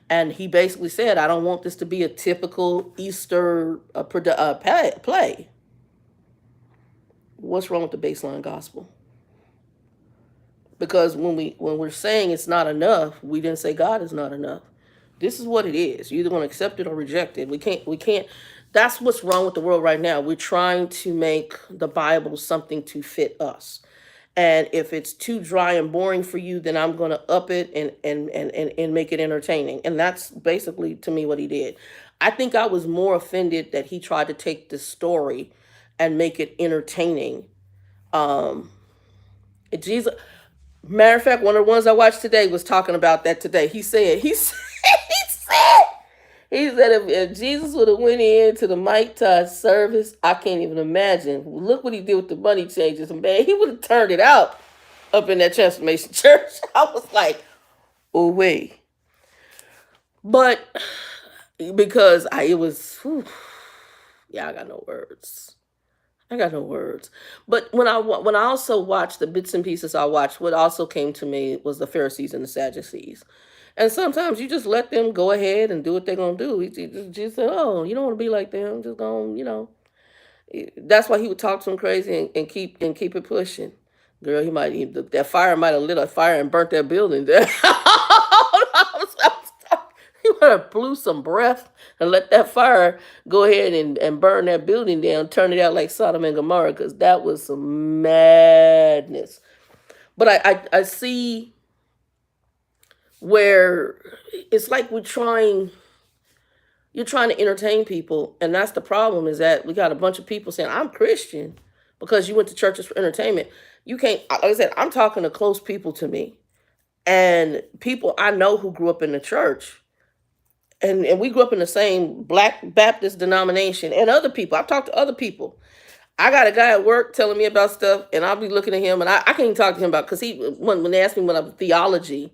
S1: And he basically said, I don't want this to be a typical Easter play. What's wrong with the baseline gospel? Because when we're saying it's not enough, we didn't say God is not enough. This is what it is. You either want to accept it or reject it. We can't. That's what's wrong with the world right now. We're trying to make the Bible something to fit us. And if it's too dry and boring for you, then I'm going to up it and make it entertaining. And that's basically, to me, what he did. I think I was more offended that he tried to take this story and make it entertaining. Um, Jesus, matter of fact, one of the ones I watched today was talking about that today. He said if Jesus would have went into the Mike Todd service, I can't even imagine. Look what he did with the money changes. Man, he would have turned it out up in that Transformation Church. I was like, oh, wait. But because it was, whew, yeah, I got no words. I got no words. But when I also watched the bits and pieces I watched, what also came to me was the Pharisees and the Sadducees. And sometimes you just let them go ahead and do what they're gonna do. He just said, "Oh, you don't want to be like them. Just go, That's why he would talk to them crazy and keep it pushing. Girl, that fire might have lit a fire and burnt that building down. He would have blew some breath and let that fire go ahead and burn that building down, turn it out like Sodom and Gomorrah, because that was some madness. But I see where it's like you're trying to entertain people, and that's the problem, is that we got a bunch of people saying, I'm Christian because you went to churches for entertainment. You can't, like I said, I'm talking to close people to me and people I know who grew up in the church. And we grew up in the same Black Baptist denomination, and other people. I've talked to other people. I got a guy at work telling me about stuff, and I'll be looking at him, and I can't even talk to him about, because when they ask me what I'm theology,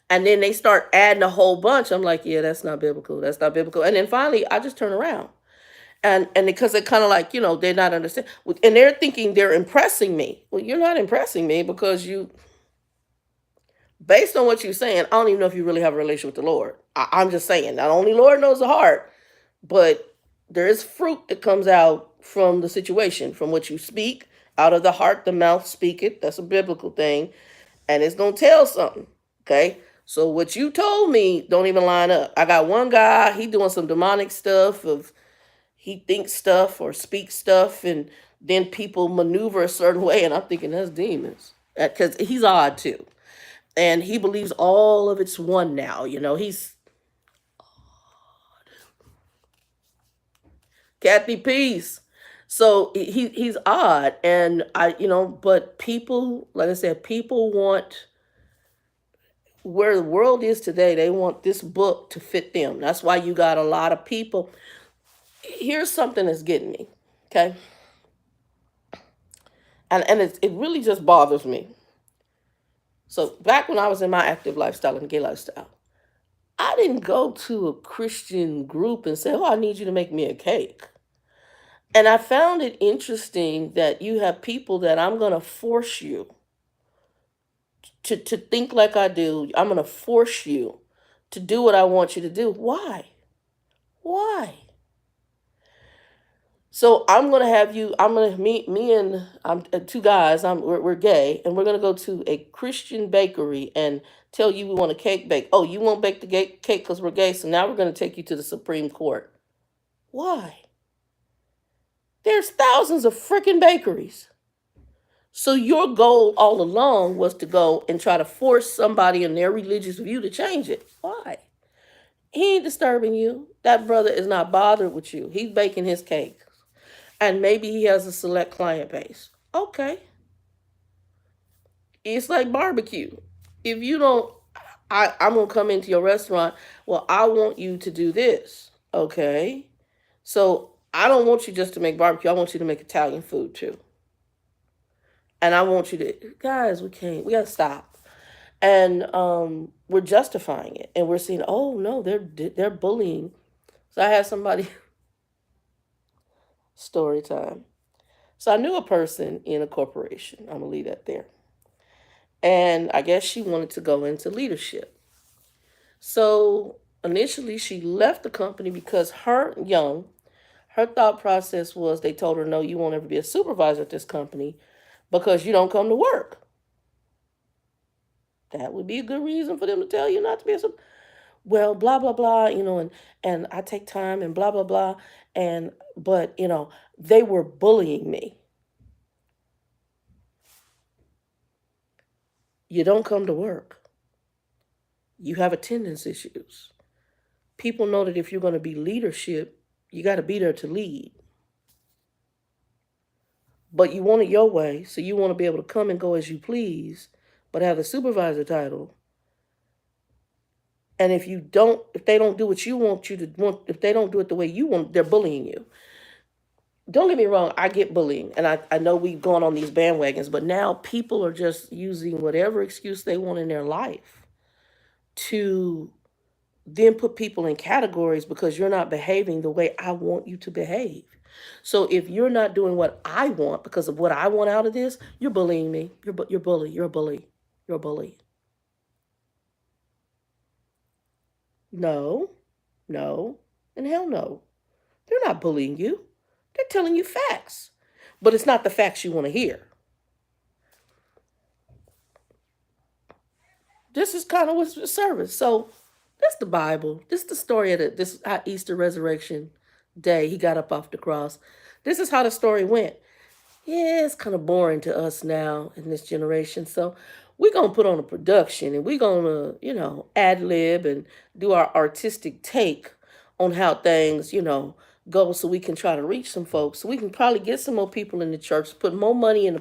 S1: and then they start adding a whole bunch, I'm like, yeah, that's not biblical. That's not biblical. And then finally, I just turn around, and because they're kind of like, they're not understanding, and they're thinking they're impressing me. Well, you're not impressing me, because based on what you're saying, I don't even know if you really have a relationship with the Lord. I'm just saying, not only Lord knows the heart, but there is fruit that comes out from the situation, from what you speak. Out of the heart, the mouth speaketh. That's a biblical thing. And it's going to tell something. Okay. So what you told me don't even line up. I got one guy, he doing some demonic stuff of, he thinks stuff or speaks stuff, and then people maneuver a certain way. And I'm thinking that's demons, because he's odd too. And he believes all of it's one now. He's Kathy Peace. So he's odd, and but people, like I said, people want, where the world is today, they want this book to fit them. That's why you got a lot of people. Here's something that's getting me, okay? And it really just bothers me. So back when I was in my active lifestyle and gay lifestyle, I didn't go to a Christian group and say, oh, I need you to make me a cake. And I found it interesting that you have people that I'm going to force you to think like I do. I'm going to force you to do what I want you to do. Why? Why? So I'm going to meet me and two guys, we're gay, and we're going to go to a Christian bakery and tell you we want a cake bake. Oh, you won't bake the cake because we're gay, so now we're going to take you to the Supreme Court. Why? There's thousands of freaking bakeries. So your goal all along was to go and try to force somebody in their religious view to change it. Why? He ain't disturbing you. That brother is not bothered with you. He's baking his cake. And maybe he has a select client base. Okay. It's like barbecue. If you don't, I'm going to come into your restaurant. Well, I want you to do this. Okay. So I don't want you just to make barbecue. I want you to make Italian food too. And I want you to, guys, we got to stop. And we're justifying it. And we're saying, oh, no, they're bullying. So I had somebody, Story time. So I knew a person in a corporation. I'm gonna leave that there. And I guess she wanted to go into leadership. So initially she left the company because her thought process was they told her, no, you won't ever be a supervisor at this company because you don't come to work. That would be a good reason for them to tell you not to be a supervisor. Well, blah blah blah, and I take time and blah blah blah, and but they were bullying me. You don't come to work. You have attendance issues. People know that if you're going to be leadership, you got to be there to lead. But you want it your way, so you want to be able to come and go as you please, but have the supervisor title. And if they don't do what you want you to want, if they don't do it the way you want, they're bullying you. Don't get me wrong, I get bullying, and I know we've gone on these bandwagons, but now people are just using whatever excuse they want in their life to then put people in categories because you're not behaving the way I want you to behave. So if you're not doing what I want because of what I want out of this, you're bullying me. You're bully. You're a bully. You're a bully. No, no, and hell no. They're not bullying you. They're telling you facts, but it's not the facts you want to hear. This is kind of what's the service. So that's the Bible. This is the story of this Easter resurrection day. He got up off the cross. This is how the story went. Yeah, it's kind of boring to us now in this generation. So we're going to put on a production and we're going to, ad lib and do our artistic take on how things, go so we can try to reach some folks. So we can probably get some more people in the church, put more money in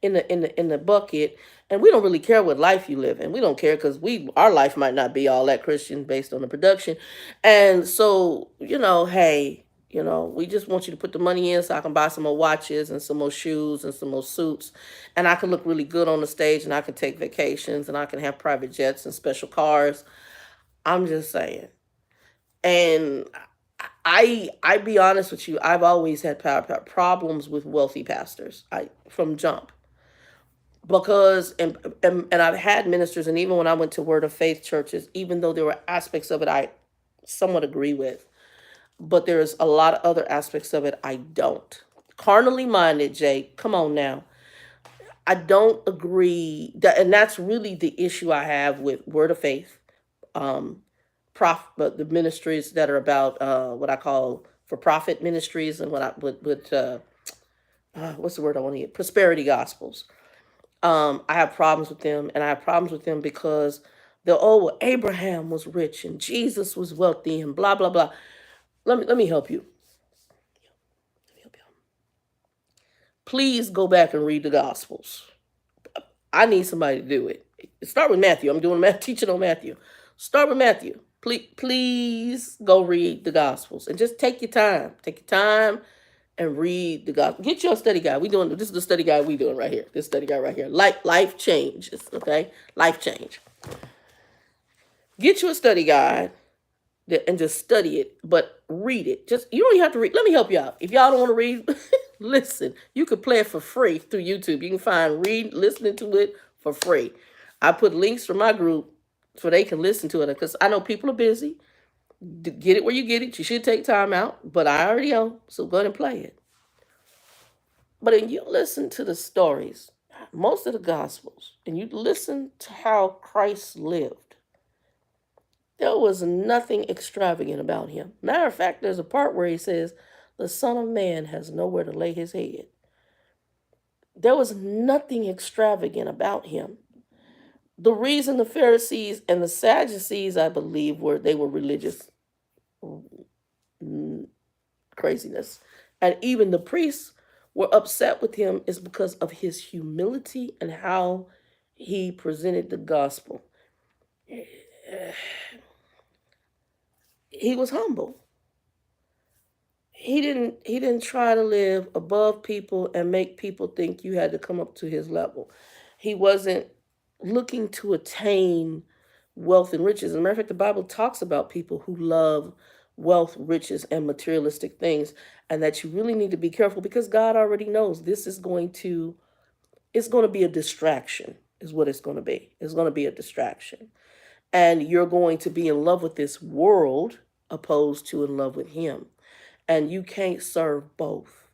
S1: the bucket. And we don't really care what life you live in. We don't care because our life might not be all that Christian based on the production. And so, hey, we just want you to put the money in so I can buy some more watches and some more shoes and some more suits. And I can look really good on the stage and I can take vacations and I can have private jets and special cars. I'm just saying. And I be honest with you, I've always had problems with wealthy pastors. From jump. Because and I've had ministers, and even when I went to Word of Faith churches, even though there were aspects of it I somewhat agree with, but there's a lot of other aspects of it I don't. Carnally minded, Jay, come on now. I don't agree that, and that's really the issue I have with Word of Faith, um, the ministries that are about what I call for profit ministries, and what I with what's the word I want to get, prosperity gospels. I have problems with them, and I have problems with them because well, Abraham was rich and Jesus was wealthy and blah blah blah. Let me help you. Let me help you. Please go back and read the Gospels. I need somebody to do it. Start with Matthew. I'm doing teaching on Matthew. Start with Matthew. Please go read the Gospels and just take your time. Take your time and read the Gospel. Get your study guide. This is the study guide we doing right here. This study guide right here. Life changes. Okay, life change. Get you a study guide and just study it, but read it. You don't even have to read. Let me help you out. If y'all don't want to read, listen. You can play it for free through YouTube. You can find listening to it for free. I put links for my group so they can listen to it because I know people are busy. Get it where you get it. You should take time out, but I already know, so go ahead and play it. But when you listen to the stories, most of the Gospels, and you listen to how Christ lived, there was nothing extravagant about him. Matter of fact, there's a part where he says, the Son of Man has nowhere to lay his head. There was nothing extravagant about him. The reason the Pharisees and the Sadducees, I believe, were religious craziness. And even the priests were upset with him is because of his humility and how he presented the gospel. He was humble. He didn't try to live above people and make people think you had to come up to his level. He wasn't looking to attain wealth and riches. As a matter of fact, the Bible talks about people who love wealth, riches, and materialistic things, and that you really need to be careful because God already knows this is it's going to be a distraction, is what it's going to be. It's going to be a distraction. And you're going to be in love with this world opposed to in love with Him. And you can't serve both.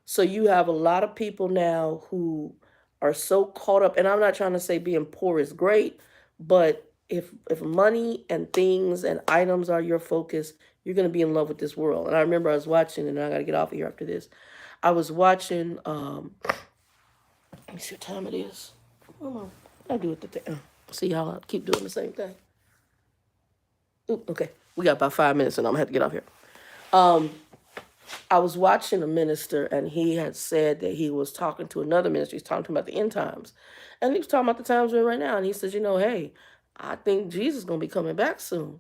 S1: So you have a lot of people now who are so caught up, and I'm not trying to say being poor is great, but if money and things and items are your focus, you're going to be in love with this world. And I remember I was watching, and I got to get off of here after this. I was watching. Let me see what time it is. Come on, I do it the thing. See y'all. I keep doing the same thing. Ooh, okay, we got about 5 minutes, and I'm gonna have to get off here. Um, I was watching a minister, and he had said that he was talking to another minister. He's talking about the end times, and he was talking about the times we're in right now. And he says, hey, I think Jesus is going to be coming back soon.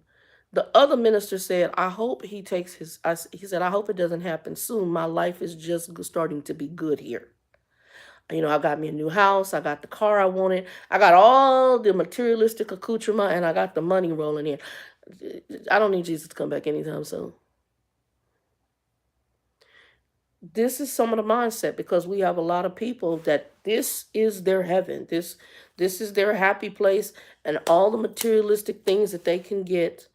S1: The other minister said, I hope he takes his. He said, I hope it doesn't happen soon. My life is just starting to be good here. I got me a new house. I got the car I wanted. I got all the materialistic accoutrement, and I got the money rolling in. I don't need Jesus to come back anytime soon. This is some of the mindset because we have a lot of people that this is their heaven. This is their happy place, and all the materialistic things that they can get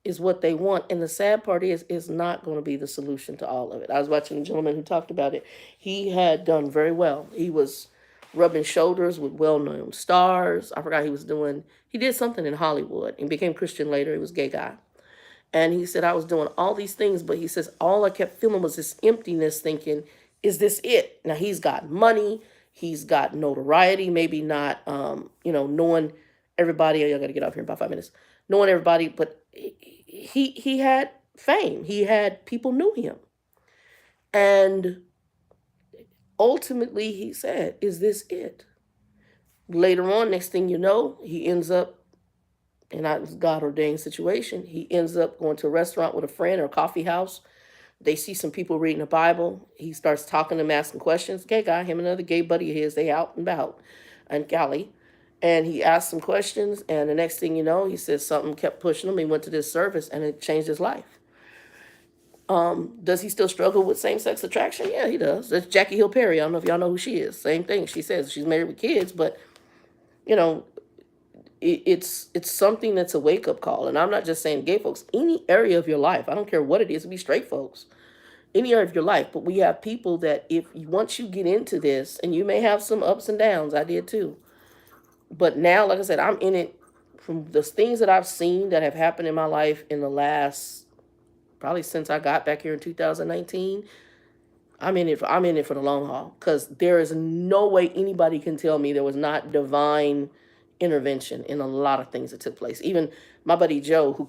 S1: is what they want. And the sad part is it's not going to be the solution to all of it. I was watching a gentleman who talked about it. He had done very well. He was rubbing shoulders with well-known stars. I forgot he did something in Hollywood and became Christian later. He was a gay guy. And he said, I was doing all these things, but he says, all I kept feeling was this emptiness thinking, is this it? Now he's got money, he's got notoriety, maybe not, knowing everybody. I got to get off here in about 5 minutes. Knowing everybody, but he had fame. He had, people knew him. And ultimately he said, is this it? Later on, next thing you know, he ends up, and that was God ordained situation. He ends up going to a restaurant with a friend or a coffee house. They see some people reading the Bible. He starts talking to them, asking questions. Gay guy, him and another gay buddy of his, they out and about in Cali. And he asked some questions, and the next thing you know, he says something kept pushing him. He went to this service, and it changed his life. Does he still struggle with same-sex attraction? Yeah, he does. That's Jackie Hill Perry. I don't know if y'all know who she is. Same thing. She says she's married with kids, but, it's something that's a wake-up call. And I'm not just saying gay folks, any area of your life, I don't care what it is, it be straight folks, any area of your life. But we have people that once you get into this, and you may have some ups and downs, I did too, but now, like I said, I'm in it from the things that I've seen that have happened in my life in the last, probably since I got back here in 2019. I'm in it for the long haul, because there is no way anybody can tell me there was not divine intervention in a lot of things that took place. Even my buddy Joe, who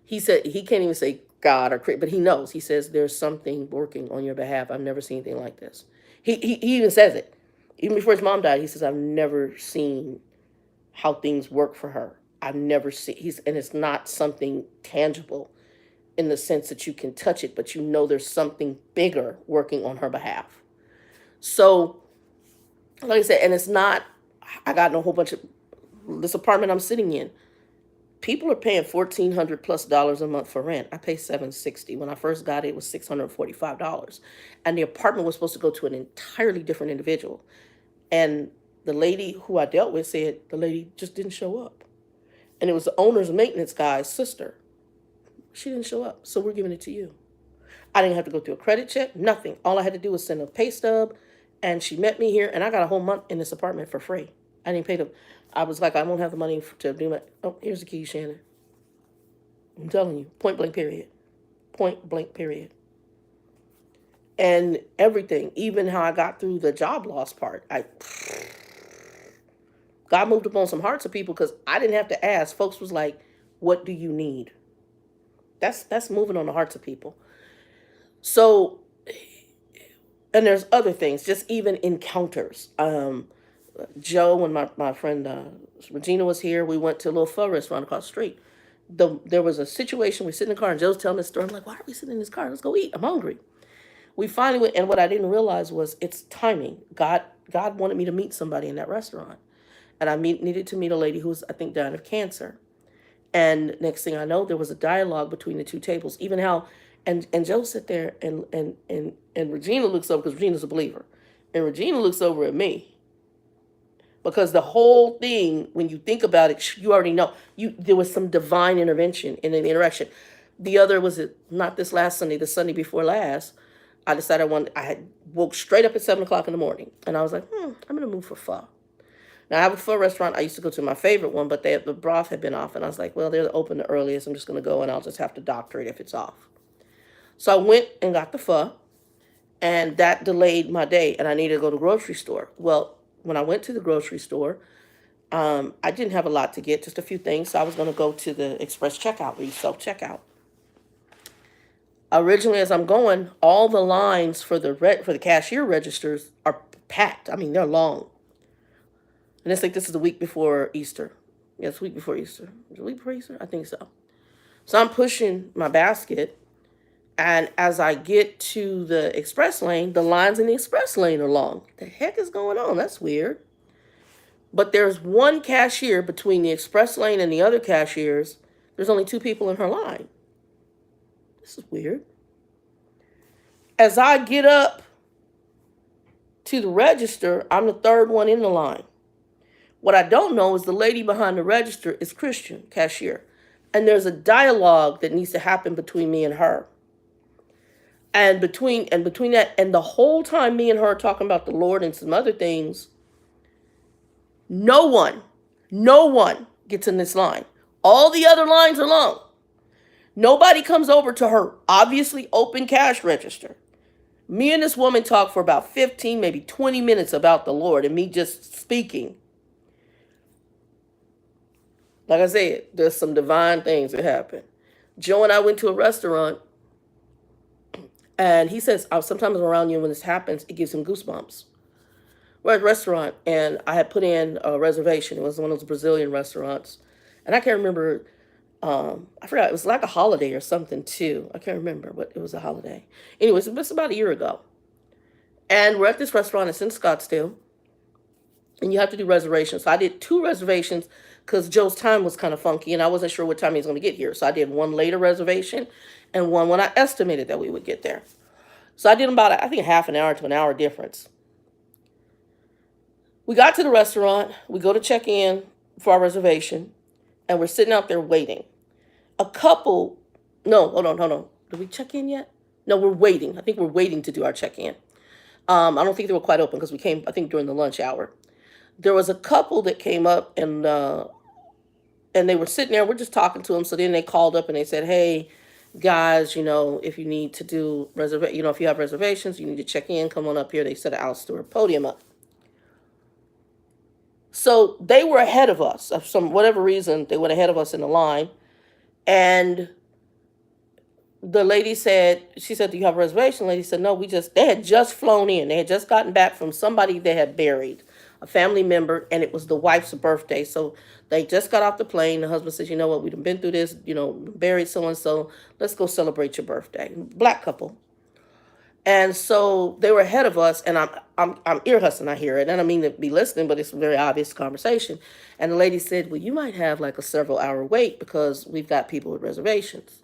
S1: he said he can't even say God or but he knows. He says there's something working on your behalf. I've never seen anything like this. He even says it. Even before his mom died, he says, I've never seen how things work for her. I've never seen, and it's not something tangible in the sense that you can touch it, but there's something bigger working on her behalf. So, like I said, and it's not, I got a whole bunch of, this apartment I'm sitting in, people are paying $1,400+ a month for rent. I pay $760. When I first got it, it was $645. And the apartment was supposed to go to an entirely different individual. And the lady who I dealt with said the lady just didn't show up. And it was the owner's maintenance guy's sister. She didn't show up, so we're giving it to you. I didn't have to go through a credit check, nothing. All I had to do was send a pay stub, and she met me here, and I got a whole month in this apartment for free. I didn't pay them. I was like, I won't have the money to do my, oh, here's the key, Shannon. I'm telling you, point blank period. Point blank period. And everything, even how I got through the job loss part, God moved upon some hearts of people because I didn't have to ask. Folks was like, what do you need? That's moving on the hearts of people. So, and there's other things, just even encounters. Joe, when my friend Regina was here, we went to a little pho restaurant across the street. There was a situation, we sit in the car, and Joe's telling this story. I'm like, why are we sitting in this car? Let's go eat. I'm hungry. We finally went, and what I didn't realize was it's timing. God wanted me to meet somebody in that restaurant. And I needed to meet a lady who was, I think, dying of cancer. And next thing I know, there was a dialogue between the two tables. Even how, and Joe sit there and Regina looks over because Regina's a believer, and Regina looks over at me because the whole thing, when you think about it, you already know there was some divine intervention in an interaction. The other was it not this last Sunday, the Sunday before last. I decided I had woke straight up at 7 o'clock in the morning, and I was like, I'm gonna move for pho. Now I have a pho restaurant I used to go to, my favorite one, but the broth had been off, and I was like, well, they're open the earliest. I'm just gonna go, and I'll just have to doctor it if it's off. So I went and got the pho, and that delayed my day, and I needed to go to the grocery store. Well, when I went to the grocery store, I didn't have a lot to get, just a few things. So I was going to go to the express checkout, where you self-checkout. Originally, as I'm going, all the lines for the cashier registers are packed. I mean, they're long. And it's like this is the week before Easter. Yeah, it's the week before Easter. Is it the week before Easter? I think so. So I'm pushing my basket, and as I get to the express lane, the lines in the express lane are long. What the heck is going on? That's weird. But there's one cashier between the express lane and the other cashiers. There's only 2 people in her line. This is weird. As I get up to the register, I'm the third one in the line. What I don't know is the lady behind the register is Christian, cashier. And there's a dialogue that needs to happen between me and her. And between that, and the whole time me and her are talking about the Lord and some other things, no one gets in this line. All the other lines are long. Nobody comes over to her obviously open cash register. Me and this woman talk for about 15, maybe 20 minutes about the Lord and me just speaking. Like I said, there's some divine things that happen. Joe and I went to a restaurant, and he says, sometimes around you when this happens, it gives him goosebumps. We're at a restaurant, and I had put in a reservation. It was one of those Brazilian restaurants. And I can't remember, I forgot, it was like a holiday or something too. I can't remember, but it was a holiday. Anyways, it was about a year ago. And we're at this restaurant, it's in Scottsdale, and you have to do reservations. So I did 2 reservations because Joe's time was kind of funky, and I wasn't sure what time he was going to get here. So I did one later reservation and one when I estimated that we would get there. So I did about, I think, half an hour to an hour difference. We got to the restaurant, we go to check in for our reservation, and we're sitting out there waiting. A couple, no, hold on. Did we check in yet? No, we're waiting. I think we're waiting to do our check-in. I don't think they were quite open because we came, I think, during the lunch hour. There was a couple that came up, and they were sitting there. We're just talking to them. So then they called up and they said, hey, guys, if you need to do if you have reservations, you need to check in, come on up here. They set an outdoor podium up. So they were ahead of us. Of whatever reason, they went ahead of us in the line. And the lady said, she said, do you have a reservation? The lady said, no, they had just flown in. They had just gotten back from somebody they had buried, a family member, and it was the wife's birthday. So they just got off the plane. The husband says, you know what, we've been through this, buried so-and-so. Let's go celebrate your birthday. Black couple. And so they were ahead of us, and I'm ear hustling. I hear it, and I don't mean to be listening, but it's a very obvious conversation. And the lady said, well, you might have like a several-hour wait because we've got people with reservations.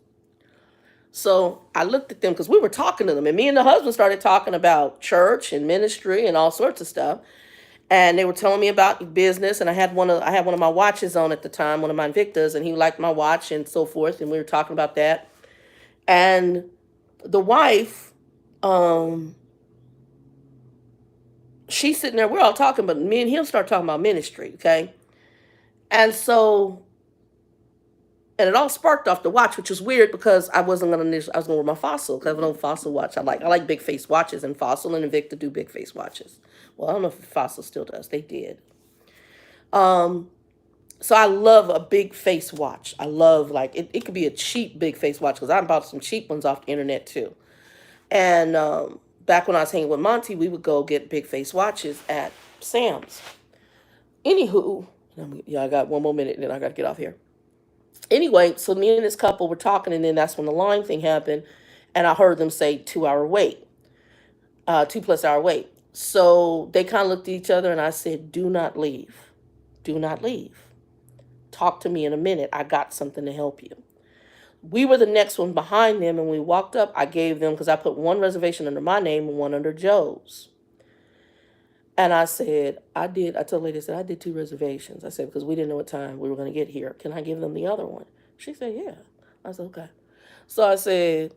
S1: So I looked at them because we were talking to them, and me and the husband started talking about church and ministry and all sorts of stuff. And they were telling me about business, and I had one of my watches on at the time, one of my Invictas, and he liked my watch and so forth, and we were talking about that. And the wife, she's sitting there, we're all talking, but me and him start talking about ministry, okay? And it all sparked off the watch, which was weird because I was going to wear my Fossil, because I have an old Fossil watch. I like big face watches, and Fossil and Invicta do big face watches. Well, I don't know if Fossil still does. They did. So I love a big face watch. I love, it could be a cheap big face watch, because I bought some cheap ones off the internet too. And back when I was hanging with Monty, we would go get big face watches at Sam's. Anywho, I got one more minute, and then I got to get off here. Anyway, so me and this couple were talking, and then that's when the line thing happened, and I heard them say 2-hour wait, 2+ hour wait. So they kind of looked at each other, and I said, do not leave. Do not leave. talk to me in a minute. I got something to help you. We were the next one behind them, and when we walked up, I gave them, because I put one reservation under my name and one under Joe's. And I said, I told the lady, I said, I did 2 reservations. I said, because we didn't know what time we were going to get here. Can I give them the other one? She said, yeah. I said, okay. So I said,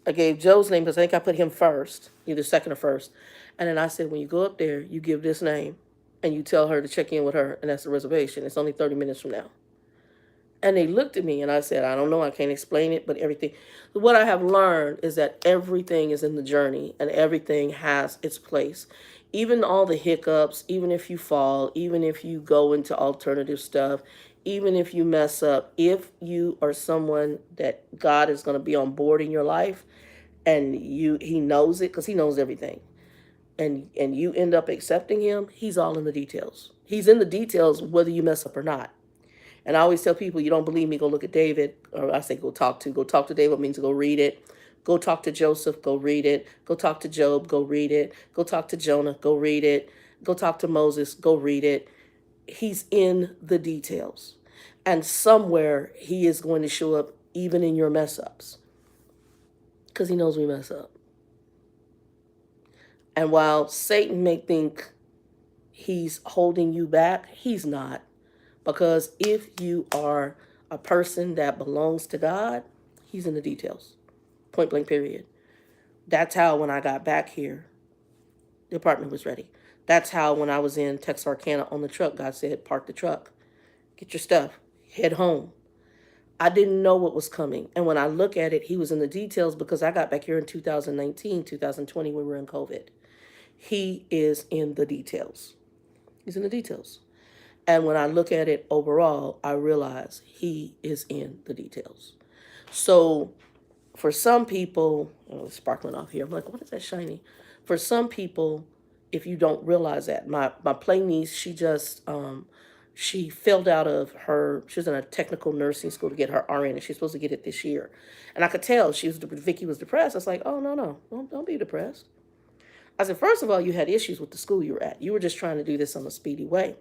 S1: I gave Joe's name because I think I put him first, either second or first. And then I said, when you go up there, you give this name and you tell her to check in with her, and that's the reservation. It's only 30 minutes from now. And they looked at me and I said, I don't know, I can't explain it, but everything. What I have learned is that everything is in the journey and everything has its place. Even all the hiccups, even if you fall, even if you go into alternative stuff, even if you mess up, if you are someone that God is going to be on board in your life and he knows it because he knows everything. And you end up accepting him, he's all in the details. He's in the details whether you mess up or not. And I always tell people, you don't believe me, go look at David. Or I say go talk to David means go read it. Go talk to Joseph, go read it. Go talk to Job, go read it. Go talk to Jonah, go read it. Go talk to Moses, go read it. He's in the details. And somewhere he is going to show up even in your mess ups. Because he knows we mess up. And while Satan may think he's holding you back, he's not. Because if you are a person that belongs to God, he's in the details. Point blank, period. That's how when I got back here, the apartment was ready. That's how when I was in Texarkana on the truck, God said, park the truck. Get your stuff. Head home. I didn't know what was coming. And when I look at it, he was in the details because I got back here in 2019, 2020 when we were in COVID. He is in the details. He's in the details. And when I look at it overall, I realize he is in the details. So for some people, it's sparkling off here. I'm like, what is that shiny? For some people, if you don't realize that, my play niece, she failed out of she was in a technical nursing school to get her RN, and she's supposed to get it this year. And I could tell Vicky was depressed. I was like, oh, no, don't be depressed. I said, first of all, you had issues with the school you were at. You were just trying to do this on a speedy way.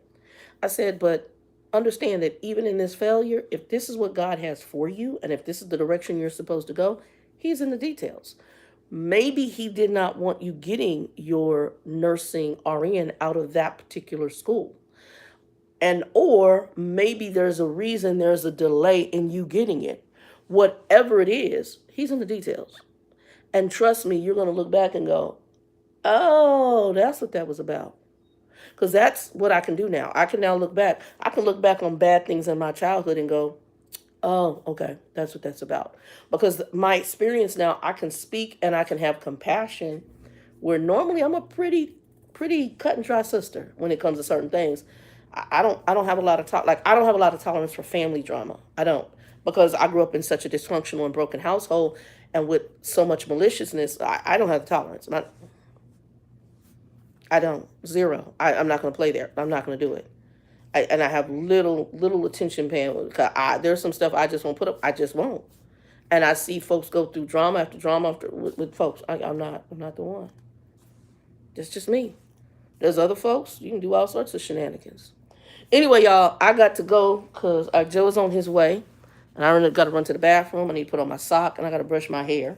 S1: I said, but understand that even in this failure, if this is what God has for you, and if this is the direction you're supposed to go, he's in the details. Maybe he did not want you getting your nursing RN out of that particular school. Or maybe there's a reason there's a delay in you getting it. Whatever it is, he's in the details. And trust me, you're going to look back and go, oh, that's what that was about. Because that's what I can do now. I can now look back. I can look back on bad things in my childhood and go, oh, okay, that's what that's about. Because my experience now, I can speak and I can have compassion, where normally I'm a pretty cut and dry sister when it comes to certain things. I don't have a lot of I don't have a lot of tolerance for family drama. I don't, because I grew up in such a dysfunctional and broken household, and with so much maliciousness, I don't have the tolerance. I don't. Zero. I'm not going to play there. I'm not going to do it. And I have little attention span. There's some stuff I just won't put up. I just won't. And I see folks go through drama after drama with folks. I'm not the one. That's just me. There's other folks. You can do all sorts of shenanigans. Anyway, y'all, I got to go because Joe is on his way. And I got to run to the bathroom. I need to put on my sock. And I got to brush my hair.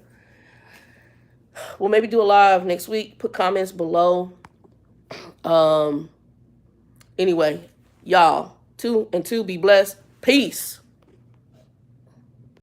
S1: We'll maybe do a live next week. Put comments below. Anyway, y'all, 2 and 2, be blessed. Peace.